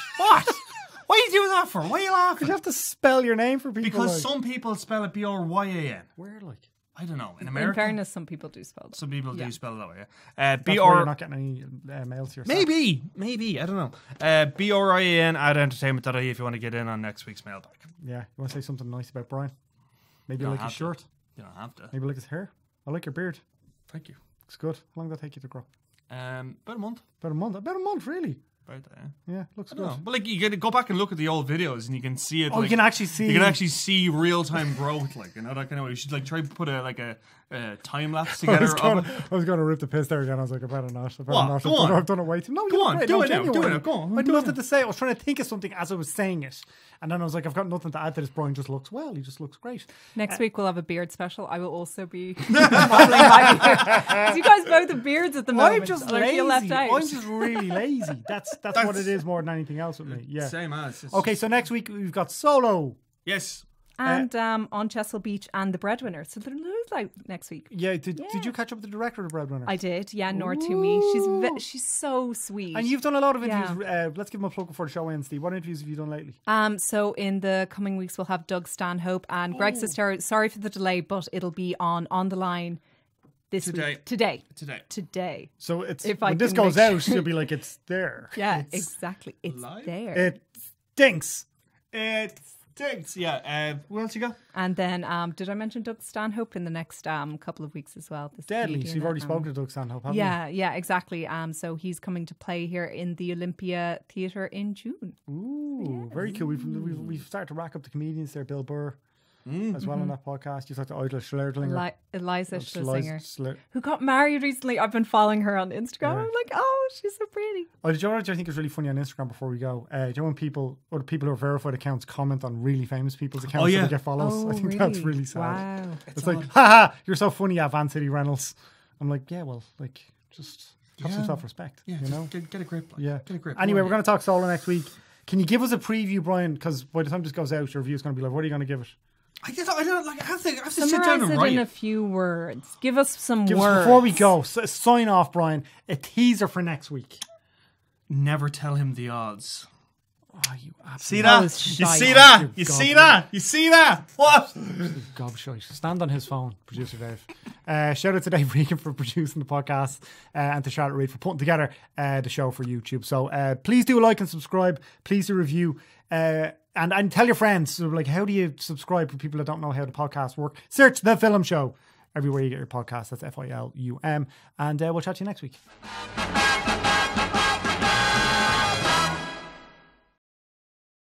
Why are you doing that for? Why are you laughing? You have to spell your name for people. Because some people spell it B-R-Y-A-N. Where, like? I don't know. In America? In fairness, some people do spell it. Some people do spell it that way, That's why you're not getting any mails to yourself. Maybe. I don't know. B-R-I-A-N at entertainment.ie if you want to get in on next week's mailbag. Yeah. You want to say something nice about Brian? Maybe you like his shirt. You don't have to. Maybe like his hair. I like your beard. Thank you. Looks good. How long did that take you to grow? About a month. About a month, really. About that, Yeah, looks good. But like, you get to go back and look at the old videos, and you can see it. Oh, you can actually see. You can actually see real time growth, like, you know, that kind of way. You should like try to put a time lapse together. I was going to rip the piss there again. I was like, I better not. Go on. I've done it way too. No, go on. Do it now. Go on. I had nothing to say. I was trying to think of something as I was saying it, and then I was like, I've got nothing to add to this. Brian just looks well. He just looks great. Next week we'll have a beard special. I will also be modeling my beard. 'Cause you guys both have beards at the moment. I'm just lazy. Feel left out. I'm just really lazy. That's what it is more than anything else with me. Yeah. Same as. Okay, so next week we've got Solo. Yes. And On Chesil Beach and The Breadwinner. So they're loads out next week. Yeah, did you catch up with the director of The Breadwinner? I did, yeah, Nora Toomey. She's so sweet. And you've done a lot of interviews. Let's give him a plug before the show ends, Steve. What interviews have you done lately? So in the coming weeks we'll have Doug Stanhope and Greg Sestero. Sorry for the delay, but it'll be on the line this week. Today. So it's if when this goes out, you'll be like, it's there. Yeah, exactly. It's live? there. It stinks. Yeah. What else you got? And then, did I mention Doug Stanhope in the next couple of weeks as well? Deadly. So you've already spoken to Doug Stanhope, haven't you? Yeah, exactly. So he's coming to play here in the Olympia Theatre in June. Ooh, very cool. We've started to rack up the comedians there. Bill Burr. As well on that podcast. You talked to Isla Schlertlinger. Eliza Schlesinger, who got married recently. I've been following her on Instagram. I'm like, oh, she's so pretty. Oh, did you know what I think is really funny on Instagram before we go? Do you know when people who are verified accounts comment on really famous people's accounts so they get follows? I think that's really sad. Wow. It's like, haha, you're so funny, Van City Reynolds. I'm like, yeah, well, like, just have some self-respect. Yeah, you know? Get a grip. Like, yeah. Get a grip. Anyway, we're going to talk Solo next week. Can you give us a preview, Brian? Because by the time this goes out, your review's going to be like, what are you going to give it? I don't like. I have to sit Summarize down and write it in a few words. Give us some words. Before we go, sign off, Brian. A teaser for next week. Never tell him the odds. Oh, you see that? You see that? What? Gobshite. Stand on his phone, producer Dave. Shout out to Dave Regan for producing the podcast and to Charlotte Reid for putting together the show for YouTube. So please do like and subscribe. Please do review. And tell your friends. So like, how do you subscribe for people that don't know how the podcast work? Search The Filum Show everywhere you get your podcast. That's FILUM. And we'll chat to you next week.